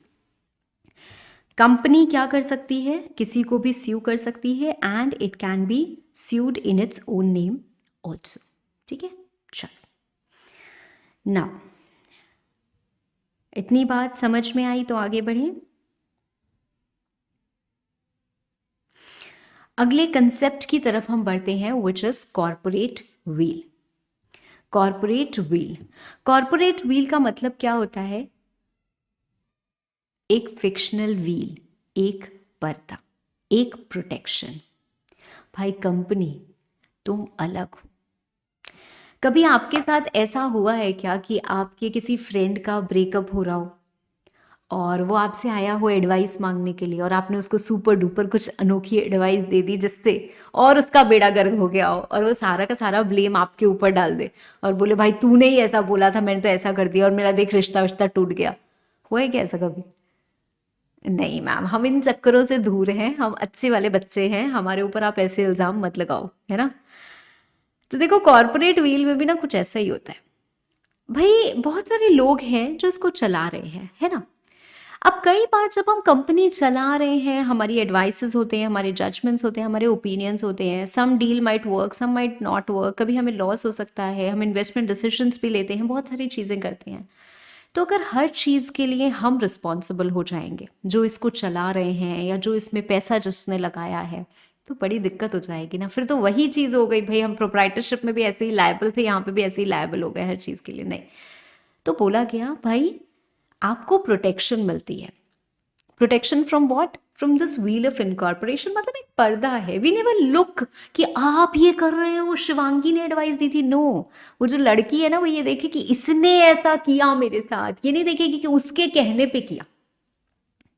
कंपनी क्या कर सकती है, किसी को भी स्यू कर सकती है, and it can be sued in its own name also, ठीक है। चलो, नाउ इतनी बात समझ में आई तो आगे बढ़े। अगले कंसेप्ट की तरफ हम बढ़ते हैं, which is corporate wheel. Corporate wheel, corporate wheel का मतलब क्या होता है? एक फिक्शनल व्हील, एक पर्दा, एक प्रोटेक्शन। भाई कंपनी, तुम अलग हो। कभी आपके साथ ऐसा हुआ है क्या कि आपके किसी फ्रेंड का ब्रेकअप हो रहा हो और वो आपसे आया हो एडवाइस मांगने के लिए, और आपने उसको सुपर डुपर कुछ अनोखी एडवाइस दे दी जिससे और उसका बेड़ा गर्क हो गया हो, और वो सारा का सारा ब्लेम आपके ऊपर डाल दे और बोले भाई तूने ही ऐसा बोला था, मैंने तो ऐसा कर दिया और मेरा देख रिश्ता विश्ता टूट गया? हुआ है क्या ऐसा कभी? नहीं मैम, हम इन चक्करों से दूर हैं, हम अच्छे वाले बच्चे हैं, हमारे ऊपर आप ऐसे इल्जाम मत लगाओ, है ना। तो देखो, कॉर्पोरेट व्हील में भी ना कुछ ऐसा ही होता है। भाई बहुत सारे लोग हैं जो इसको चला रहे हैं, है ना। अब कई बार जब हम कंपनी चला रहे हैं, हमारी एडवाइसेस होते हैं, हमारे जजमेंट्स होते हैं, हमारे ओपिनियंस होते हैं, some deal might work, some might not work, कभी हमें लॉस हो सकता है, हम इन्वेस्टमेंट डिसीजंस भी लेते हैं, बहुत सारी चीज़ें करते हैं। तो अगर हर चीज़ के लिए हम रिस्पॉन्सिबल हो जाएंगे, जो इसको चला रहे हैं या जो इसमें पैसा जिसने लगाया है, तो बड़ी दिक्कत हो जाएगी ना। फिर तो वही चीज़ हो गई, भाई हम प्रोप्राइटरशिप में भी ऐसे ही लायबल थे, यहाँ पे भी ऐसे ही लायबल हो गए हर चीज़ के लिए। नहीं, तो बोला गया भाई आपको प्रोटेक्शन मिलती है। Protection from what? From this wheel of incorporation, मतलब एक पर्दा है। वी नेवर लुक कि आप ये कर रहे हो, शिवांगी ने एडवाइस दी थी। नो, वो जो लड़की है ना, वो ये देखे कि इसने ऐसा किया मेरे साथ, ये नहीं देखेगी कि उसके कहने पे किया,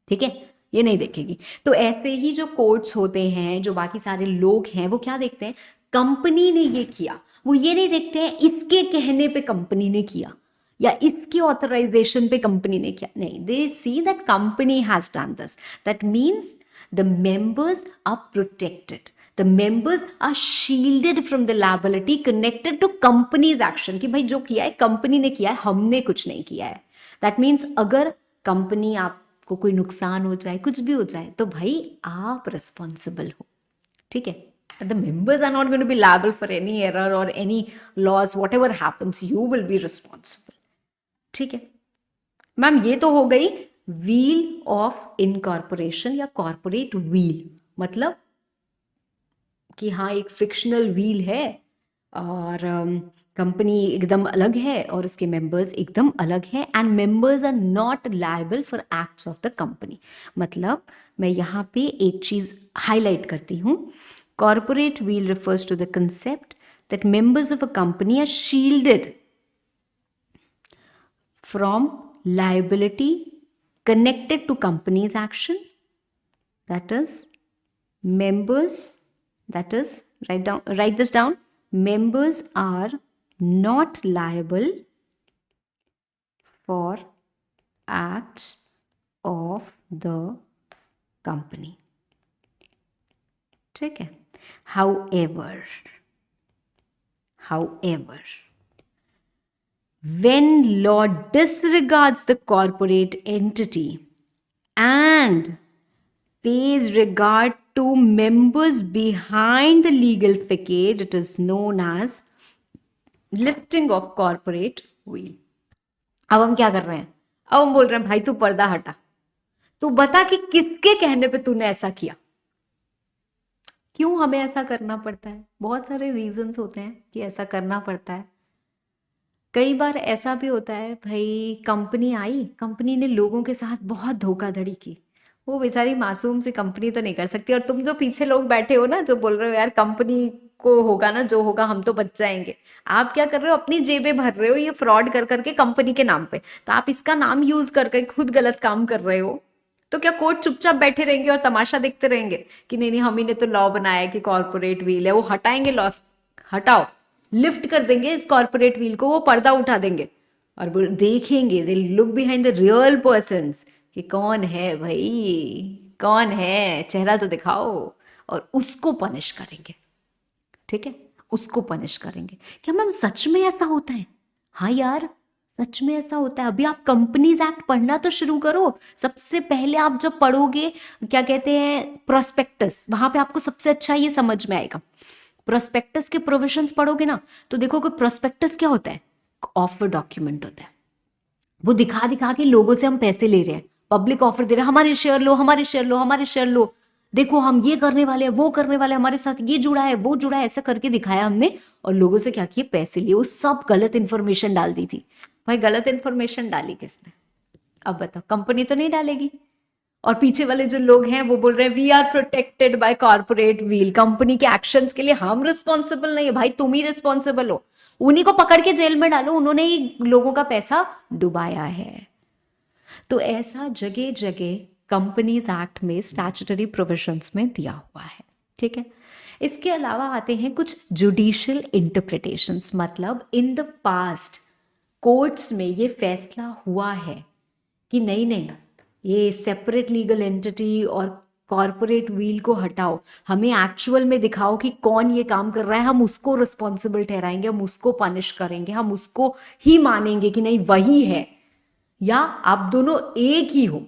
ठीक है, ये नहीं देखेगी। तो ऐसे ही जो कोर्ट्स होते हैं, जो बाकी सारे लोग हैं, वो क्या देखते हैं? कंपनी ने ये किया, वो ये नहीं देखते हैं इसके कहने पे कंपनी ने किया या इसकी ऑथराइजेशन पे कंपनी ने किया। नहीं, they see that company has done this, that means the members are protected, the members are shielded from the liability connected to companies action, कि भाई जो किया है कंपनी ने किया है, हमने कुछ नहीं किया है। दैट मीन्स अगर कंपनी आपको कोई नुकसान हो जाए, कुछ भी हो जाए, तो भाई आप रिस्पॉन्सिबल हो, ठीक है। The members are not going to be liable for any error or any loss, whatever happens, you will be responsible, ठीक है। मैम ये तो हो गई व्हील ऑफ इनकॉर्पोरेशन या कॉर्पोरेट व्हील, मतलब कि हाँ एक फिक्शनल व्हील है और कंपनी एकदम अलग है और उसके मेंबर्स एकदम अलग हैं, and members are not liable for acts of the company. मतलब मैं यहाँ पे एक चीज़ हाईलाइट करती हूँ, corporate veil refers to the concept that members of a company are shielded from liability connected to company's action. That is, members, that is, write this down, members are not liable for acts of the company. ठीक है. However, when law disregards the corporate entity and pays regard to members behind the legal facade, it is known as lifting of corporate wheel. अब हम क्या कर रहे हैं? अब हम बोल रहे हैं भाई तू पर्दा हटा, तू बता कि किसके कहने पे तूने ऐसा किया. क्यों हमें ऐसा करना पड़ता है? बहुत सारे रीजंस होते हैं कि ऐसा करना पड़ता है. कई बार ऐसा भी होता है भाई, कंपनी ने लोगों के साथ बहुत धोखाधड़ी की, वो बेचारी मासूम सी कंपनी तो नहीं कर सकती. और तुम जो पीछे लोग बैठे हो ना, जो बोल रहे हो यार कंपनी को होगा ना जो होगा, हम तो बच जाएंगे, आप क्या कर रहे हो? अपनी जेबें भर रहे हो ये फ्रॉड कर करके कंपनी के नाम पे. तो आप इसका नाम यूज करके खुद गलत काम कर रहे हो. तो क्या कोर्ट चुपचाप बैठे रहेंगे और तमाशा देखते रहेंगे कि नहीं नहीं हम ही ने तो लॉ बनाया है कि कॉर्पोरेट व्हील है, वो हटाएंगे लॉ? हटाओ, लिफ्ट कर देंगे इस कॉर्पोरेट व्हील को, वो पर्दा उठा देंगे और देखेंगे, they look behind the real persons कि कौन है भाई, कौन है, चेहरा तो दिखाओ, और उसको पनिश करेंगे. ठीक है, उसको पनिश करेंगे. क्या मैम सच में ऐसा होता है? हाँ यार, सच में ऐसा होता है. अभी आप कंपनीज एक्ट पढ़ना तो शुरू करो. सबसे पहले आप जब पढ़ोगे क्या कहते हैं प्रोस्पेक्टस, वहां पे आपको सबसे अच्छा ये समझ में आएगा. प्रोस्पेक्टस के प्रोविजंस पढ़ोगे ना तो देखो कि प्रोस्पेक्टस क्या होता है? ऑफर डॉक्यूमेंट होता है. वो दिखा दिखा के लोगों से हम पैसे ले रहे हैं, पब्लिक ऑफर दे रहे हैं, हमारे शेयर लो, हमारे शेयर लो, हमारे शेयर लो, देखो हम ये करने वाले हैं, वो करने वाले हैं, हमारे साथ ये जुड़ा है, वो जुड़ा है, ऐसा करके दिखाया हमने. और लोगों से क्या किए? पैसे लिए. वो सब गलत इंफॉर्मेशन डाल दी थी. भाई गलत इंफॉर्मेशन डाली किसने? अब बताओ, कंपनी तो नहीं डालेगी. और पीछे वाले जो लोग हैं वो बोल रहे हैं we are protected by corporate veil, company के एक्शंस के लिए हम रिस्पॉन्सिबल नहीं है. भाई तुम ही रिस्पॉन्सिबल हो, उन्हीं को पकड़ के जेल में डालो, उन्होंने ही लोगों का पैसा डुबाया है. तो ऐसा जगह जगह कंपनीज एक्ट में स्टैट्यूटरी प्रोविजंस में दिया हुआ है. ठीक है, इसके अलावा आते हैं कुछ जुडिशियल इंटरप्रिटेशंस. मतलब इन द पास्ट कोर्ट्स में ये फैसला हुआ है कि नहीं नहीं, ये सेपरेट लीगल एंटिटी और कॉर्पोरेट व्हील को हटाओ, हमें एक्चुअल में दिखाओ कि कौन ये काम कर रहा है, हम उसको रिस्पॉन्सिबल ठहराएंगे, हम उसको पनिश करेंगे, हम उसको ही मानेंगे कि नहीं वही है, या आप दोनों एक ही हो.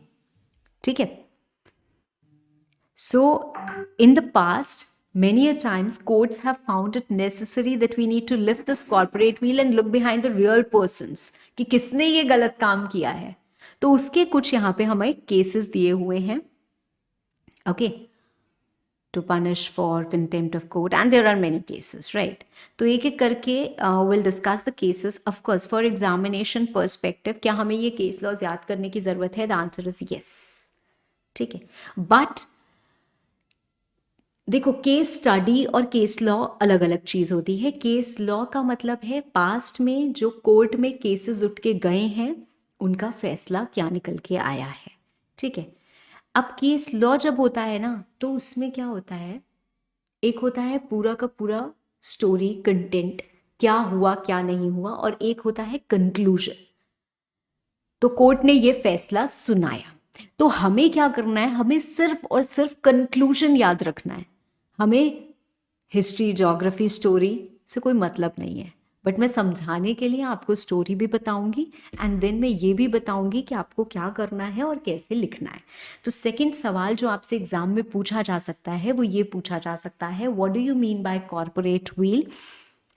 ठीक है. So in the past many a times courts have found it necessary that we need to lift this corporate wheel and look behind the real persons कि किसने ये गलत काम किया है. तो उसके कुछ यहाँ पे हमें केसेस दिए हुए हैं. Okay, to punish for contempt of court, and there are many cases, right? तो एक एक करके we'll discuss the cases. Of course, for examination perspective, क्या हमें ये केस लॉज याद करने की जरूरत है? The answer is yes. ठीक है, बट देखो केस स्टडी और केस लॉ अलग अलग चीज होती है. केस लॉ का मतलब है पास्ट में जो कोर्ट में केसेस उठ के गए हैं उनका फैसला क्या निकल के आया है. ठीक है, अब केस लॉ जब होता है ना तो उसमें क्या होता है, एक होता है पूरा का पूरा स्टोरी कंटेंट, क्या हुआ क्या नहीं हुआ, और एक होता है कंक्लूजन. तो कोर्ट ने ये फैसला सुनाया, तो हमें क्या करना है? हमें सिर्फ और सिर्फ कंक्लूजन याद रखना है. हमें हिस्ट्री, ज्योग्राफी, स्टोरी से कोई मतलब नहीं है. बट मैं समझाने के लिए आपको स्टोरी भी बताऊंगी एंड देन मैं ये भी बताऊंगी कि आपको क्या करना है और कैसे लिखना है. तो सेकंड सवाल जो आपसे एग्जाम में पूछा जा सकता है वो ये पूछा जा सकता है, what do you mean by corporate veil?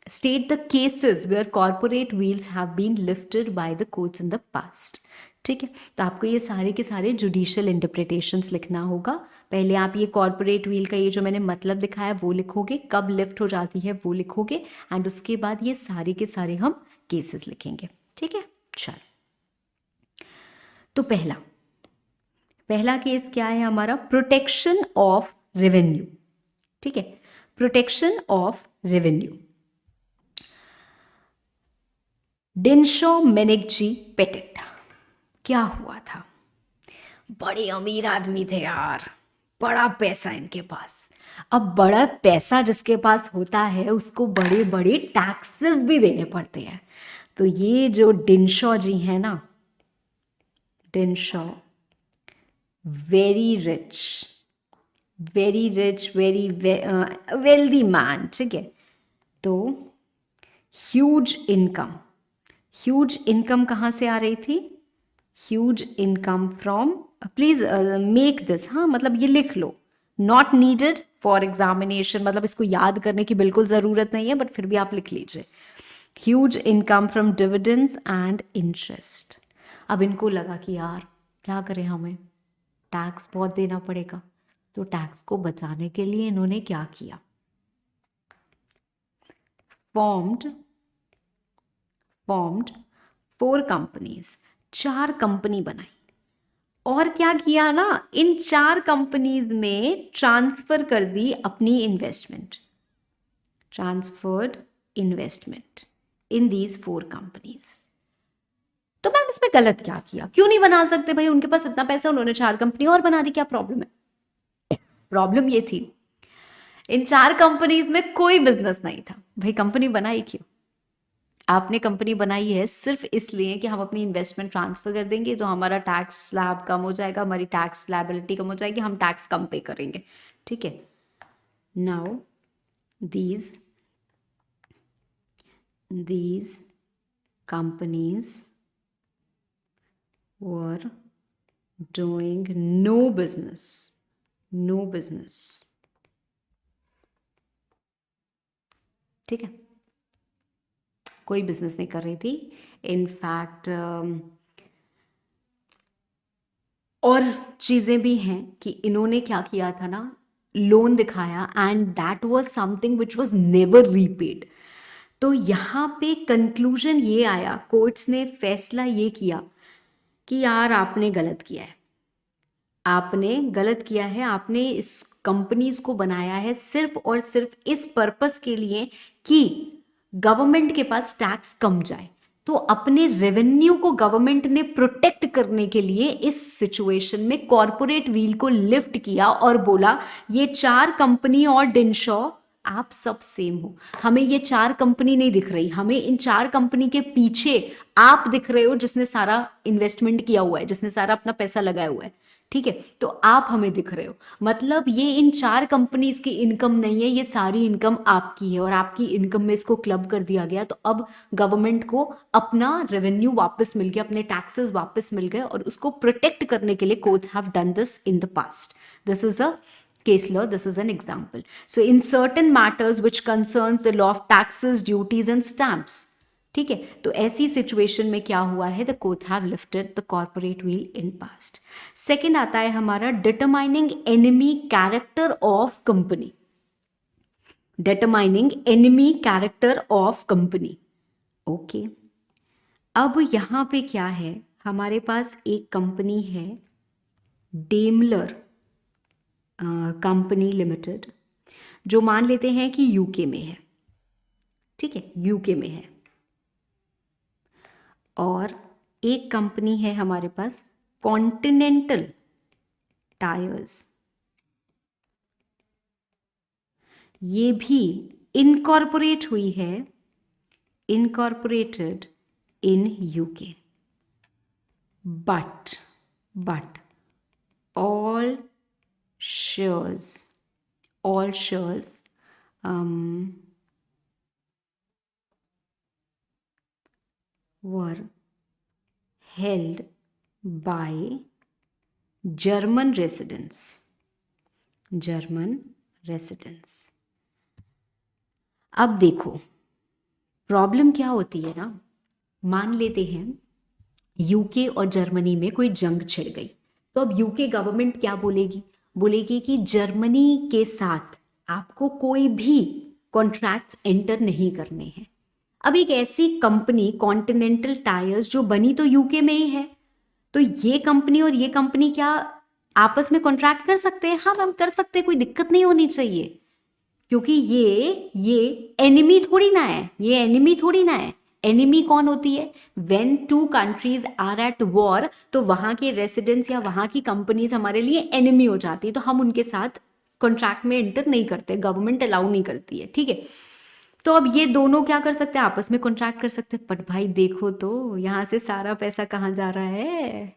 State the cases where corporate veils have been lifted by the courts in the past. ठीक है, तो आपको ये सारे के सारे जुडिशियल इंटरप्रिटेशंस लिखना होगा. पहले आप ये कॉर्पोरेट व्हील का ये जो मैंने मतलब दिखाया वो लिखोगे, कब लिफ्ट हो जाती है वो लिखोगे, एंड उसके बाद ये सारे के सारे हम केसेस लिखेंगे. ठीक है, चलो. तो पहला केस क्या है हमारा? Protection of revenue. ठीक है, प्रोटेक्शन ऑफ रेवेन्यू. डिनशॉ मेनेगजी पेटेट. क्या हुआ था? बड़े अमीर आदमी थे यार, बड़ा पैसा इनके पास। अब बड़ा पैसा जिसके पास होता है उसको बड़े बड़े टैक्सेस भी देने पड़ते हैं। तो ये जो डिनशॉ जी हैं ना, Dinshaw, very rich, very rich, very wealthy man, ठीक है। तो ह्यूज इनकम, ह्यूज इनकम कहाँ से आ रही थी? Huge income from, please make this, हाँ मतलब ये लिख लो, नॉट नीडेड फॉर एग्जामिनेशन, मतलब इसको याद करने की बिल्कुल ज़रूरत नहीं है, बट फिर भी आप लिख लीजिए। Huge income from dividends and interest. अब इनको लगा कि यार क्या करें, हमें टैक्स बहुत देना पड़ेगा, तो टैक्स को बचाने के लिए इन्होंने क्या किया? फॉर्म्ड 4 कंपनीज, 4 कंपनी बनाई। और क्या किया ना, इन 4 कंपनीज में ट्रांसफर कर दी अपनी investment, transferred investment in these 4 companies. तो मैम इसमें गलत क्या किया? क्यों नहीं बना सकते भाई, उनके पास इतना पैसा, उन्होंने 4 कंपनी और बना दी, क्या प्रॉब्लम है? प्रॉब्लम ये थी इन 4 कंपनीज में कोई बिजनेस नहीं था। भाई कंपनी बनाई क्यों? आपने कंपनी बनाई है सिर्फ इसलिए कि हम अपनी इन्वेस्टमेंट ट्रांसफर कर देंगे तो हमारा टैक्स स्लैब कम हो जाएगा, हमारी टैक्स लायबिलिटी कम हो जाएगी, हम टैक्स कम पे करेंगे, ठीक है। Now these companies were doing no business, ठीक है, कोई बिजनेस नहीं कर रही थी। इनफैक्ट और चीज़ें भी हैं कि इन्होंने क्या किया था ना, लोन दिखाया and that was something which was never repaid. तो यहाँ पे कंक्लूजन ये आया, कोर्ट्स ने फैसला ये किया कि यार आपने गलत किया है, आपने गलत किया है, आपने इस कंपनीज को बनाया है सिर्फ और सिर्फ इस पर्पस के लिए कि गवर्नमेंट के पास टैक्स कम जाए। तो अपने रेवेन्यू को गवर्नमेंट ने प्रोटेक्ट करने के लिए इस सिचुएशन में कॉरपोरेट व्हील को लिफ्ट किया और बोला ये 4 कंपनी और डिनशॉ आप सब सेम हो, हमें ये 4 कंपनी नहीं दिख रही, हमें इन 4 कंपनी के पीछे आप दिख रहे हो जिसने सारा इन्वेस्टमेंट किया हुआ है, जिसने सारा अपना पैसा लगाया हुआ है, ठीक है। तो आप हमें दिख रहे हो, मतलब ये इन 4 कंपनीज की इनकम नहीं है, ये सारी इनकम आपकी है और आपकी इनकम में इसको क्लब कर दिया गया। तो अब गवर्नमेंट को अपना रेवेन्यू वापस मिल गया, अपने टैक्सेस वापस मिल गए और उसको प्रोटेक्ट करने के लिए courts have done this in the past. This is a case law, this is an example. So in certain matters which concerns the law of taxes, duties and stamps, ठीक है, तो ऐसी सिचुएशन में क्या हुआ है, the courts have lifted the corporate wheel in past. Second आता है हमारा determining enemy character of company, determining enemy character of company. Okay, अब यहां पे क्या है, हमारे पास एक कंपनी है डेमलर कंपनी लिमिटेड, जो मान लेते हैं कि यूके में है, ठीक है, यूके में है। और एक कंपनी है हमारे पास कॉन्टिनेंटल टायर्स, ये भी इनकॉर्पोरेट हुई है, incorporated in UK, but all shares were held by German residents, अब देखो प्रॉब्लम क्या होती है ना, मान लेते हैं यूके और जर्मनी में कोई जंग छिड़ गई, तो अब यूके गवर्नमेंट क्या बोलेगी कि जर्मनी के साथ आपको कोई भी कॉन्ट्रैक्ट्स एंटर नहीं करने हैं। अब एक ऐसी कंपनी कॉन्टिनेंटल टायर्स जो बनी तो यूके में ही है, तो ये कंपनी और ये कंपनी क्या आपस में कॉन्ट्रैक्ट कर सकते हैं? हाँ मैम कर सकते हैं, कोई दिक्कत नहीं होनी चाहिए, क्योंकि ये एनिमी थोड़ी ना है, ये एनिमी थोड़ी ना है। एनिमी कौन होती है? When two countries are at war, तो वहां के रेसिडेंट्स या वहां की कंपनीज हमारे लिए एनिमी हो जाती है, तो हम उनके साथ कॉन्ट्रैक्ट में इंटर नहीं करते, गवर्नमेंट अलाउ नहीं करती है, ठीक है। तो अब ये दोनों क्या कर सकते हैं? आपस में कॉन्ट्रैक्ट कर सकते हैं। बट भाई देखो तो यहाँ से सारा पैसा कहाँ जा रहा है?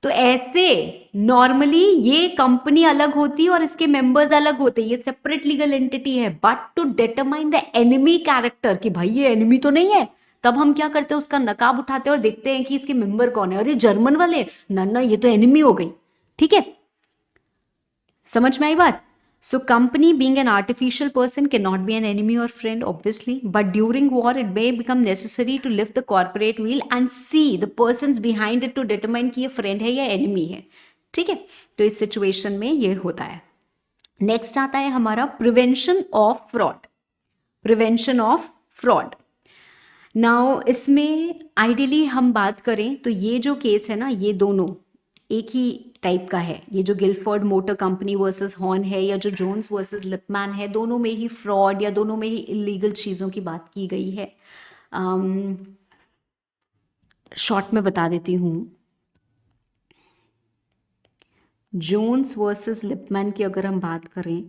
तो ऐसे नॉर्मली ये कंपनी अलग होती है और इसके मेंबर्स अलग होते हैं, ये सेपरेट लीगल एंटिटी है। But to determine the enemy character, कि भाई ये एनिमी तो नहीं है, तब हम क्या करते हैं? उसका नकाब उठाते हैं और देखते हैं कि इसके मेंबर कौन है। और ये जर्मन वाले, ना ना ये तो एनिमी हो गई, ठीक है। समझ में आई बात? So company being an artificial person cannot be an enemy or friend obviously, but during war it may become necessary to lift the corporate wheel and see the persons behind it to determine कि ये friend है या enemy है, ठीक है। तो इस situation में ये होता है। नेक्स्ट आता है हमारा prevention of fraud. Prevention of fraud, now इसमें आइडियली हम बात करें तो ये जो केस है ना, ये दोनों एक ही टाइप का है। ये जो Gilford motor company versus Horne है या जो जोन्स वर्सेस लिपमैन है, दोनों में ही फ्रॉड या दोनों में ही इलीगल चीज़ों की बात की गई है। शॉर्ट में बता देती हूँ। जोन्स वर्सेस लिपमैन की अगर हम बात करें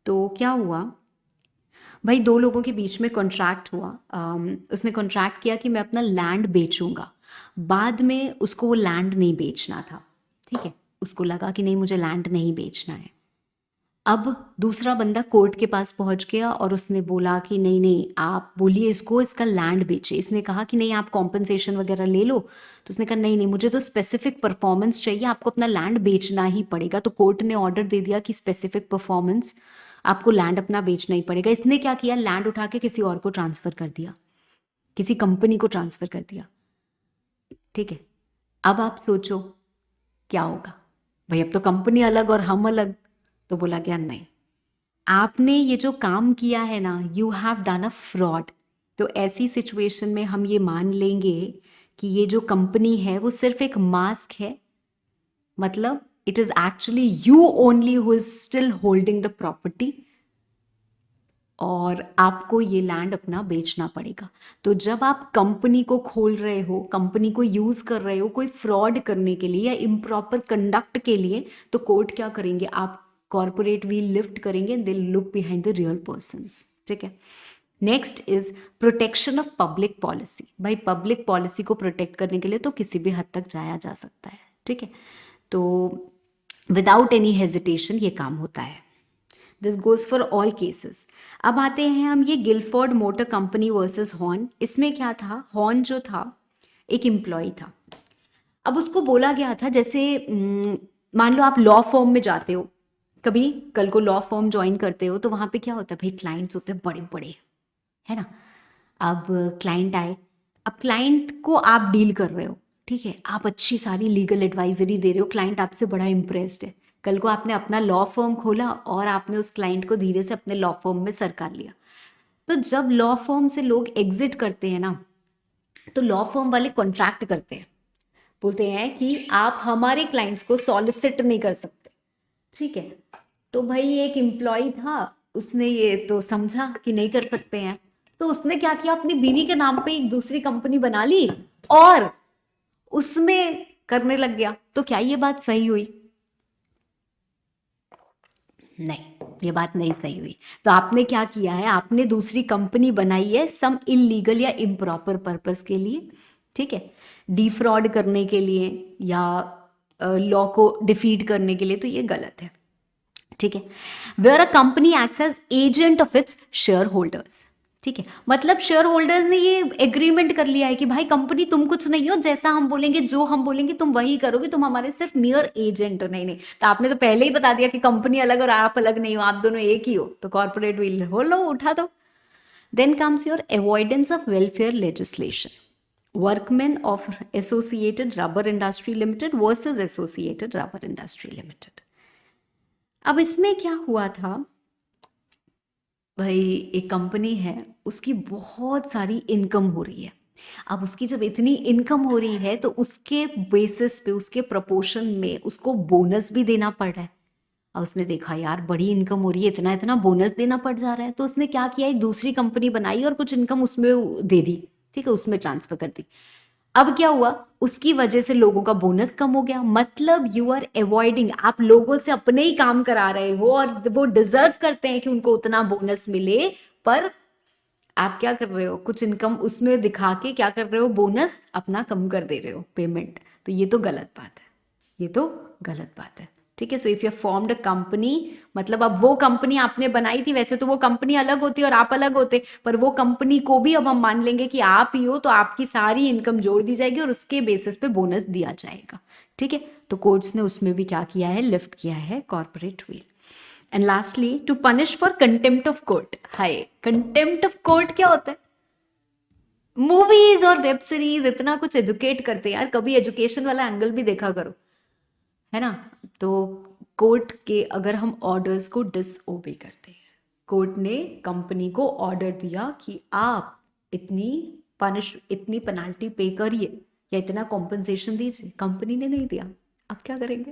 तो क्या हुआ भाई, दो लोगों के बीच में कॉन्ट्रैक्ट हुआ। उसने कॉन्ट्रैक्ट किया कि मैं अपना लैंड बेचूंगा, बाद में उसको वो लैंड नहीं बेचना था, ठीक है। उसको लगा कि नहीं मुझे लैंड नहीं बेचना है। अब दूसरा बंदा कोर्ट के पास पहुंच गया और उसने बोला कि नहीं नहीं आप बोलिए इसको, इसका लैंड बेचे। इसने कहा कि नहीं आप कॉम्पनसेशन वगैरह ले लो, तो उसने कहा नहीं नहीं मुझे तो स्पेसिफिक परफॉर्मेंस चाहिए, आपको अपना लैंड बेचना ही पड़ेगा। तो कोर्ट ने ऑर्डर दे दिया कि स्पेसिफिक परफॉर्मेंस, आपको लैंड अपना बेचना ही पड़ेगा। इसने क्या किया? लैंड उठा के किसी और को ट्रांसफर कर दिया, किसी कंपनी को ट्रांसफर कर दिया, ठीक है। अब आप सोचो क्या होगा भाई, अब तो कंपनी अलग और हम अलग। तो बोला गया नहीं, आपने ये जो काम किया है ना, you have done a fraud. तो ऐसी सिचुएशन में हम ये मान लेंगे कि ये जो कंपनी है वो सिर्फ एक मास्क है, मतलब it is actually you only who is still holding the property, और आपको ये लैंड अपना बेचना पड़ेगा। तो जब आप कंपनी को खोल रहे हो, कंपनी को यूज कर रहे हो कोई फ्रॉड करने के लिए या इम्प्रॉपर कंडक्ट के लिए, तो कोर्ट क्या करेंगे? आप कॉर्पोरेट व्हील लिफ्ट करेंगे, they look behind the real persons, ठीक है। Next is protection of public policy. भाई पब्लिक पॉलिसी को प्रोटेक्ट करने के लिए तो किसी भी हद तक जाया जा सकता है, ठीक है। तो विदाउट एनी हेजिटेशन ये काम होता है। This goes for all cases. अब आते हैं हम ये Gilford motor company versus Horne. इसमें क्या था? हॉर्न जो था एक एम्प्लॉय था। अब उसको बोला गया था, जैसे मान लो आप लॉ फर्म में जाते हो, कभी कल को लॉ फर्म ज्वाइन करते हो, तो वहाँ पे क्या होता है भाई, क्लाइंट्स होते हैं बड़े बड़े, है ना। अब क्लाइंट आए, अब क्लाइंट को आप डील कर रहे हो, ठीक है, आप अच्छी सारी लीगल एडवाइजरी दे रहे हो, क्लाइंट आपसे बड़ा इंप्रेस्ड है। कल को आपने अपना लॉ फर्म खोला और आपने उस क्लाइंट को धीरे से अपने लॉ फर्म में सरकार लिया। तो जब लॉ फर्म से लोग एग्जिट करते हैं ना, तो लॉ फर्म वाले कॉन्ट्रैक्ट करते हैं, बोलते हैं कि आप हमारे क्लाइंट्स को सॉलिसिट नहीं कर सकते, ठीक है। तो भाई एक एम्प्लॉय था, उसने ये तो समझा कि नहीं कर सकते हैं, तो उसने क्या किया, अपनी बीवी के नाम पे एक दूसरी कंपनी बना ली और उसमें करने लग गया। तो क्या ये बात सही हुई? नहीं, ये बात नहीं सही हुई। तो आपने क्या किया है, आपने दूसरी कंपनी बनाई है सम इलीगल या इम्प्रॉपर पर्पस के लिए, ठीक है, डिफ्रॉड करने के लिए या लॉ को डिफीट करने के लिए। तो ये गलत है, ठीक है। Where a company acts as agent of its shareholders, ठीक है, मतलब शेयर होल्डर्स ने ये एग्रीमेंट कर लिया है कि भाई कंपनी तुम कुछ नहीं हो, जैसा हम बोलेंगे जो हम बोलेंगे तुम वही करोगे, तुम हमारे सिर्फ मियर एजेंट हो। नहीं नहीं, तो आपने तो पहले ही बता दिया कि कंपनी अलग और आप अलग नहीं हो, आप दोनों एक ही हो, तो कॉर्पोरेट व्हील हो लो, उठा दो। Then comes your avoidance of welfare legislation. Workman of associated rubber industry limited versus associated rubber industry limited. अब इसमें क्या हुआ था भाई, एक कंपनी है, उसकी बहुत सारी इनकम हो रही है। अब उसकी जब इतनी इनकम हो रही है तो उसके बेसिस पे, उसके प्रपोर्शन में उसको बोनस भी देना पड़ रहा है। और उसने देखा यार बड़ी इनकम हो रही है, इतना इतना बोनस देना पड़ जा रहा है, तो उसने क्या किया, एक दूसरी कंपनी बनाई और कुछ इनकम उसमें दे दी, ठीक है, उसमें ट्रांसफर कर दी। अब क्या हुआ, उसकी वजह से लोगों का बोनस कम हो गया, मतलब यू आर अवॉइडिंग, आप लोगों से अपने ही काम करा रहे हो और वो डिजर्व करते हैं कि उनको उतना बोनस मिले, पर आप क्या कर रहे हो, कुछ इनकम उसमें दिखा के क्या कर रहे हो, बोनस अपना कम कर दे रहे हो, पेमेंट। तो ये तो गलत बात है, ये तो गलत बात है, ठीक है। So if you formed a company, मतलब अब वो कंपनी आपने बनाई थी, वैसे तो वो कंपनी अलग होती और आप अलग होते, पर वो कंपनी को भी अब हम मान लेंगे कि आप ही हो, तो आपकी सारी इनकम जोड़ दी जाएगी और उसके बेसिस पे बोनस दिया जाएगा, ठीक है। तो कोर्ट्स ने उसमें भी क्या किया है, लिफ्ट किया है corporate veil. And lastly, to punish for contempt of court. Hi, contempt of court क्या होता है? मूवीज और वेब सीरीज इतना कुछ एजुकेट करते हैं यार, कभी एजुकेशन वाला एंगल भी देखा करो, है ना। तो कोर्ट के अगर हम ऑर्डर्स को डिसओबे करते हैं, कोर्ट ने कंपनी को ऑर्डर दिया कि आप इतनी पेनाल्टी पे करिए या इतना कॉम्पनसेशन दीजिए, कंपनी ने नहीं दिया, अब क्या करेंगे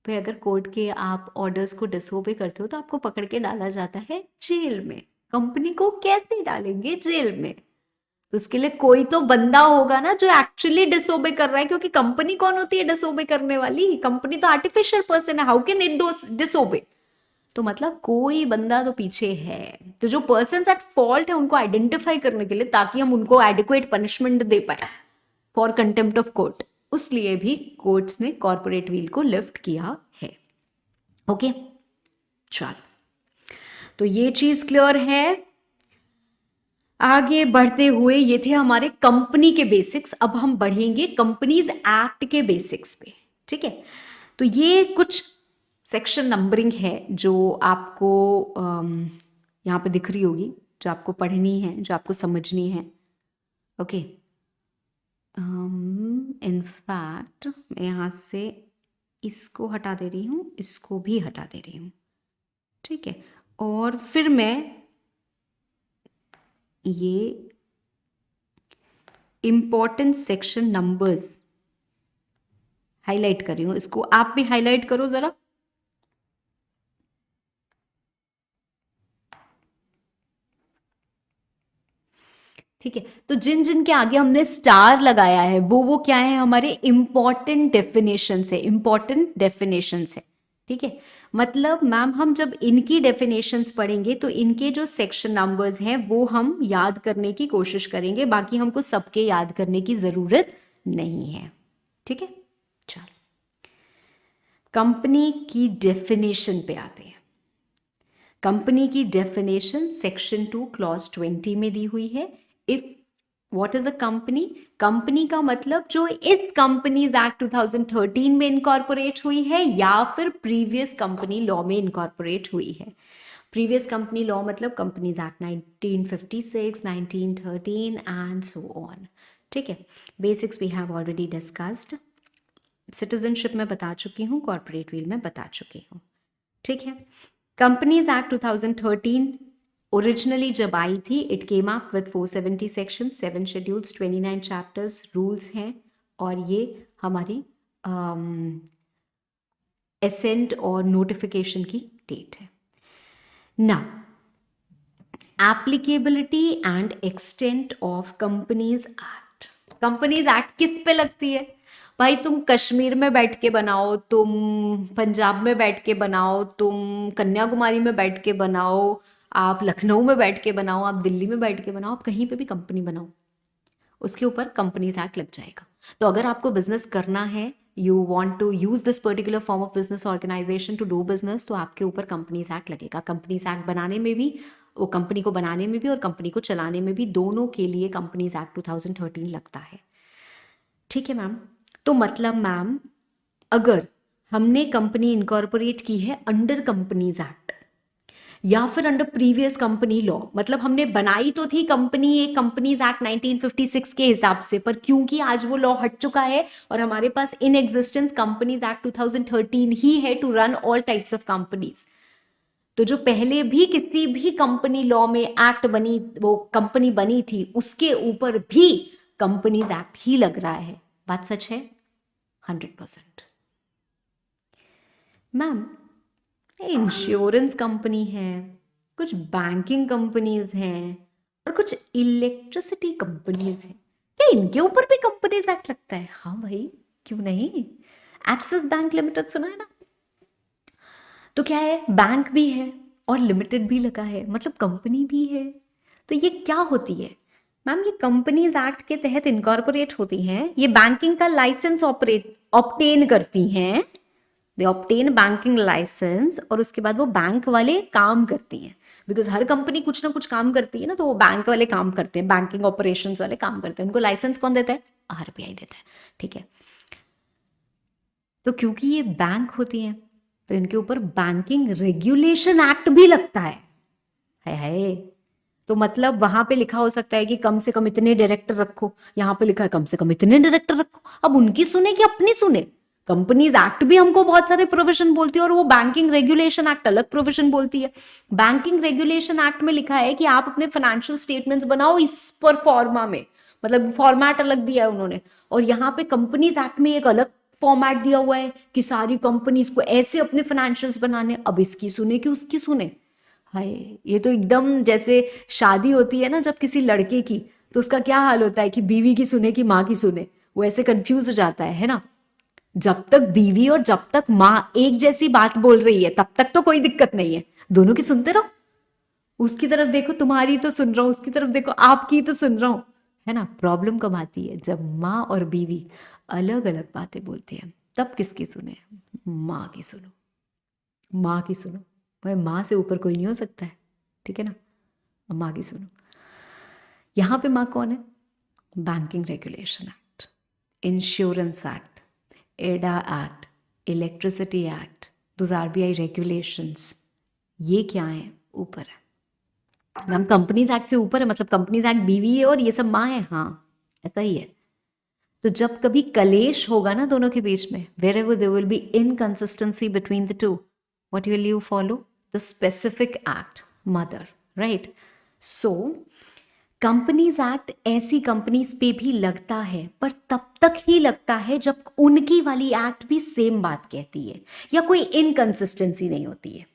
भाई? अगर कोर्ट के आप ऑर्डर्स को डिसओबे करते हो तो आपको पकड़ के डाला जाता है जेल में। कंपनी को कैसे डालेंगे जेल में? तो उसके लिए कोई तो बंदा होगा ना जो एक्चुअली डिसओबे कर रहा है, क्योंकि कंपनी कौन होती है डिसओबे करने वाली? कंपनी तो आर्टिफिशियल पर्सन है, हाउ कैन इट डिसओबे? तो मतलब कोई बंदा तो पीछे है। तो जो पर्सन एट फॉल्ट है उनको आइडेंटिफाई करने के लिए, ताकि हम उनको एडिक्वेट पनिशमेंट दे पाए फॉर कंटेम्प्ट ऑफ कोर्ट, उसलिए भी कोर्ट्स ने कॉर्पोरेट व्हील को लिफ्ट किया है। ओके, चलो, तो ये चीज क्लियर है। आगे बढ़ते हुए ये थे हमारे कंपनी के बेसिक्स, अब हम बढ़ेंगे कंपनीज एक्ट के बेसिक्स पे, ठीक है। तो ये कुछ सेक्शन नंबरिंग है जो आपको यहाँ पे दिख रही होगी, जो आपको पढ़नी है, जो आपको समझनी है। ओके, इनफैक्ट मैं यहाँ से इसको हटा दे रही हूँ, इसको भी हटा दे रही हूँ, ठीक है। और फिर मैं ये इंपॉर्टेंट सेक्शन नंबर्स हाईलाइट कर रही हूँ, इसको आप भी हाईलाइट करो जरा। ठीक है, तो जिन जिन के आगे हमने स्टार लगाया है वो क्या है, हमारे इंपॉर्टेंट डेफिनेशंस है, इंपॉर्टेंट डेफिनेशंस है, ठीक है। मतलब मैम हम जब इनकी डेफिनेशंस पढ़ेंगे तो इनके जो सेक्शन नंबर्स हैं वो हम याद करने की कोशिश करेंगे, बाकी हमको सबके याद करने की जरूरत नहीं है, ठीक है। चलो, कंपनी की डेफिनेशन पे आते हैं। कंपनी की डेफिनेशन सेक्शन 2 क्लॉज 20 में दी हुई है। If what is a company? Company का मतलब जो इस कंपनीज एक्ट 2013 में इनकॉर्पोरेट हुई है या फिर प्रीवियस कंपनी लॉ में इनकॉर्पोरेट हुई है। प्रीवियस कंपनी लॉ मतलब companies act 1956, 1913 and so on, ठीक है। Basics we have already discussed, citizenship में बता चुकी हूँ, कॉर्पोरेट व्हील में बता चुकी हूँ, ठीक है। कंपनीज एक्ट 2013 ओरिजिनली जब आई थी, it came up with 470 section, 7 schedules, 29 chapters, rules हैं, और ये हमारी एसेंट और नोटिफिकेशन की डेट है ना। Applicability and extent of companies act. Companies act किस पे लगती है भाई? तुम कश्मीर में बैठ के बनाओ, तुम पंजाब में बैठ के बनाओ, तुम कन्याकुमारी में बैठ के बनाओ, आप लखनऊ में बैठ के बनाओ, आप दिल्ली में बैठ के बनाओ, आप कहीं पे भी कंपनी बनाओ, उसके ऊपर कंपनीज एक्ट लग जाएगा। तो अगर आपको बिजनेस करना है, you want to use this particular form of business organisation to do business, तो आपके ऊपर कंपनीज एक्ट लगेगा। कंपनीज एक्ट बनाने में भी, वो कंपनी को बनाने में भी और कंपनी को चलाने में भी, दोनों के लिए कंपनीज एक्ट 2013 लगता है, ठीक है मैम। तो मतलब मैम, अगर हमने कंपनी इनकॉर्पोरेट की है अंडर कंपनीज एक्ट या फिर अंडर प्रीवियस कंपनी लॉ, मतलब हमने बनाई तो थी कंपनी एक कंपनीज एक्ट 1956 के हिसाब से, पर क्योंकि आज वो लॉ हट चुका है और हमारे पास इन एग्जिस्टेंस कंपनीज एक्ट 2013 ही है to run all types of companies, तो जो पहले भी किसी भी कंपनी लॉ में एक्ट बनी, वो कंपनी बनी थी, उसके ऊपर भी कंपनीज एक्ट ही लग रहा है। बात सच है 100%। मैम, इंश्योरेंस कंपनी है, कुछ बैंकिंग कंपनीज हैं और कुछ इलेक्ट्रिसिटी कंपनीज हैं। क्या इनके ऊपर भी कंपनीज एक्ट लगता है? हाँ भाई, क्यों नहीं। एक्सिस बैंक लिमिटेड सुना है ना? तो क्या है, बैंक भी है और लिमिटेड भी लगा है, मतलब कंपनी भी है। तो ये क्या होती है मैम? ये कंपनीज एक्ट के तहत इनकॉर्पोरेट होती हैं, ये बैंकिंग का लाइसेंस ऑब्टेन करती हैं। दे ऑब्टेन बैंकिंग लाइसेंस और उसके बाद वो बैंक वाले काम करती हैं, बिकॉज हर कंपनी कुछ ना कुछ काम करती है ना, तो वो बैंक वाले काम करते हैं, बैंकिंग ऑपरेशंस वाले काम करते हैं। उनको लाइसेंस कौन देता है? आरबीआई देता है, ठीक है। तो क्योंकि ये बैंक होती हैं तो इनके ऊपर बैंकिंग रेगुलेशन एक्ट भी लगता है। तो मतलब वहां पे लिखा हो सकता है कि कम से कम इतने डायरेक्टर रखो, यहाँ पे लिखा है कम से कम इतने डायरेक्टर रखो। अब उनकी सुने कि अपनी सुने? कंपनीज एक्ट भी हमको बहुत सारे प्रोविजन बोलती है और वो बैंकिंग रेगुलेशन एक्ट अलग प्रोविजन बोलती है। बैंकिंग रेगुलेशन एक्ट में लिखा है कि आप अपने फाइनेंशियल स्टेटमेंट्स बनाओ इस पर फॉर्मा में, मतलब फॉर्मेट अलग दिया है उन्होंने। और यहाँ पे कंपनीज एक्ट में एक अलग फॉर्मेट दिया हुआ है कि सारी कंपनीज को ऐसे अपने फाइनेंशियल्स बनाने। अब इसकी सुने कि उसकी सुने? हाय, ये तो एकदम जैसे शादी होती है ना जब किसी लड़के की, तो उसका क्या हाल होता है कि बीवी की सुने कि माँ की सुने, वो ऐसे कंफ्यूज हो जाता है ना। जब तक बीवी और जब तक माँ एक जैसी बात बोल रही है तब तक तो कोई दिक्कत नहीं है, दोनों की सुनते रहो। उसकी तरफ देखो, तुम्हारी तो सुन रहा हूं, उसकी तरफ देखो, आपकी तो सुन रहा हूं, है ना। प्रॉब्लम कब आती है? जब माँ और बीवी अलग अलग बातें बोलती है, तब किसकी सुने? माँ की सुनो, माँ की सुनो। भाई माँ से ऊपर कोई नहीं हो सकता है, ठीक है ना। माँ की सुनो। यहाँ पे माँ कौन है? Banking regulation act, insurance act, एडा act, electricity act, those RBI regulations, ये क्या है? ऊपर है मैम। कंपनीज एक्ट से ऊपर है, मतलब कंपनीज एक्ट बीवी है और ये सब माँ है। हाँ, ऐसा ही है। तो जब कभी कलेश होगा ना दोनों के बीच में, wherever there will be inconsistency between the two, what will you follow? The specific act, mother, right. So companies act ऐसी कंपनीज पे भी लगता है, पर तब तक ही लगता है जब उनकी वाली एक्ट भी सेम बात कहती है या कोई इनकंसिस्टेंसी नहीं होती है।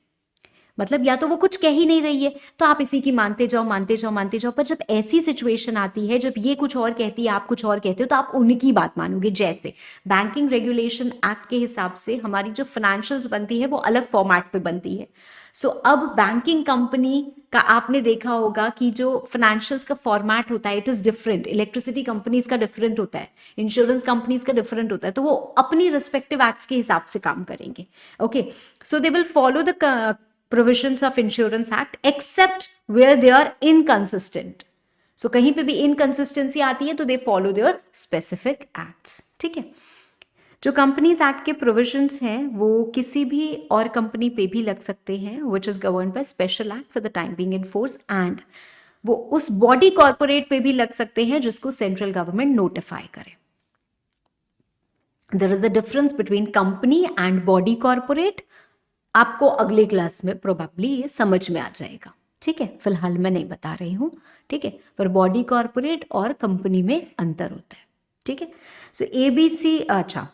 मतलब या तो वो कुछ कह ही नहीं रही है तो आप इसी की मानते जाओ मानते जाओ मानते जाओ, पर जब ऐसी सिचुएशन आती है जब ये कुछ और कहती है आप कुछ और कहते हो, तो आप उनकी बात मानोगे। जैसे बैंकिंग रेगुलेशन एक्ट के हिसाब से हमारी जो फाइनेंशियल्स बनती है वो अलग फॉर्मेट पे बनती है। सो अब बैंकिंग कंपनी का आपने देखा होगा कि जो फाइनेंशियल्स का फॉर्मेट होता है it is different, electricity companies का डिफरेंट होता है, इंश्योरेंस कंपनीज का डिफरेंट होता है, तो वो अपनी रिस्पेक्टिव एक्ट्स के हिसाब से काम करेंगे। Okay, so they will follow the provisions of insurance act except where they are inconsistent. So कहीं पे भी इनकंसिस्टेंसी आती है तो they follow their specific acts, ठीक है। जो कंपनीज एक्ट के प्रोविजंस हैं वो किसी भी और कंपनी पे भी लग सकते हैं which is governed by special act for the time being in force, and वो उस बॉडी कॉर्पोरेट पे भी लग सकते हैं जिसको सेंट्रल गवर्नमेंट नोटिफाई करे। There is a difference between company and body corporate. आपको अगले क्लास में प्रोबेबली ये समझ में आ जाएगा, ठीक है। फिलहाल मैं नहीं बता रही हूँ, ठीक है। पर बॉडी कॉर्पोरेट और कंपनी में अंतर होता है, ठीक है। सो एबीसी, अच्छा,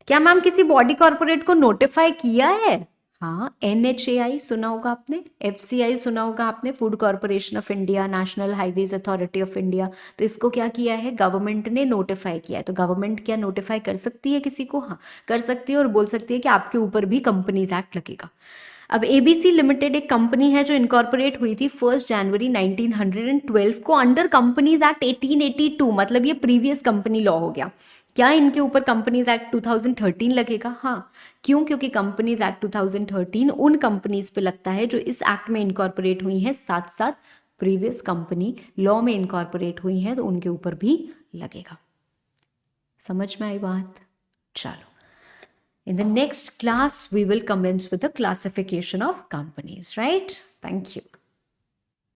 क्या मैम किसी बॉडी कॉर्पोरेट को नोटिफाई किया है? हाँ, एनएचएआई सुना होगा आपने, एफसीआई सुना होगा आपने, food corporation of India, national highways authority of India. तो इसको क्या किया है? गवर्नमेंट ने नोटिफाई किया है। तो गवर्नमेंट क्या नोटिफाई कर सकती है किसी को? हाँ, कर सकती है, और बोल सकती है कि आपके ऊपर भी कंपनीज एक्ट लगेगा। अब एबीसी लिमिटेड एक कंपनी है जो इनकॉर्पोरेट हुई थी 1 जनवरी 1912 को अंडर कंपनीज एक्ट 1882, मतलब ये प्रीवियस कंपनी लॉ हो गया। क्या इनके ऊपर कंपनीज एक्ट 2013 लगेगा? हाँ। क्यों? क्योंकि कंपनीज एक्ट 2013 उन कंपनीज पे लगता है जो इस एक्ट में इनकॉर्पोरेट हुई हैं, साथ साथ प्रीवियस कंपनी लॉ में इनकॉर्पोरेट हुई हैं तो उनके ऊपर भी लगेगा। समझ में आई बात? चलो, in the next class we will commence with the classification of companies, right? Thank you.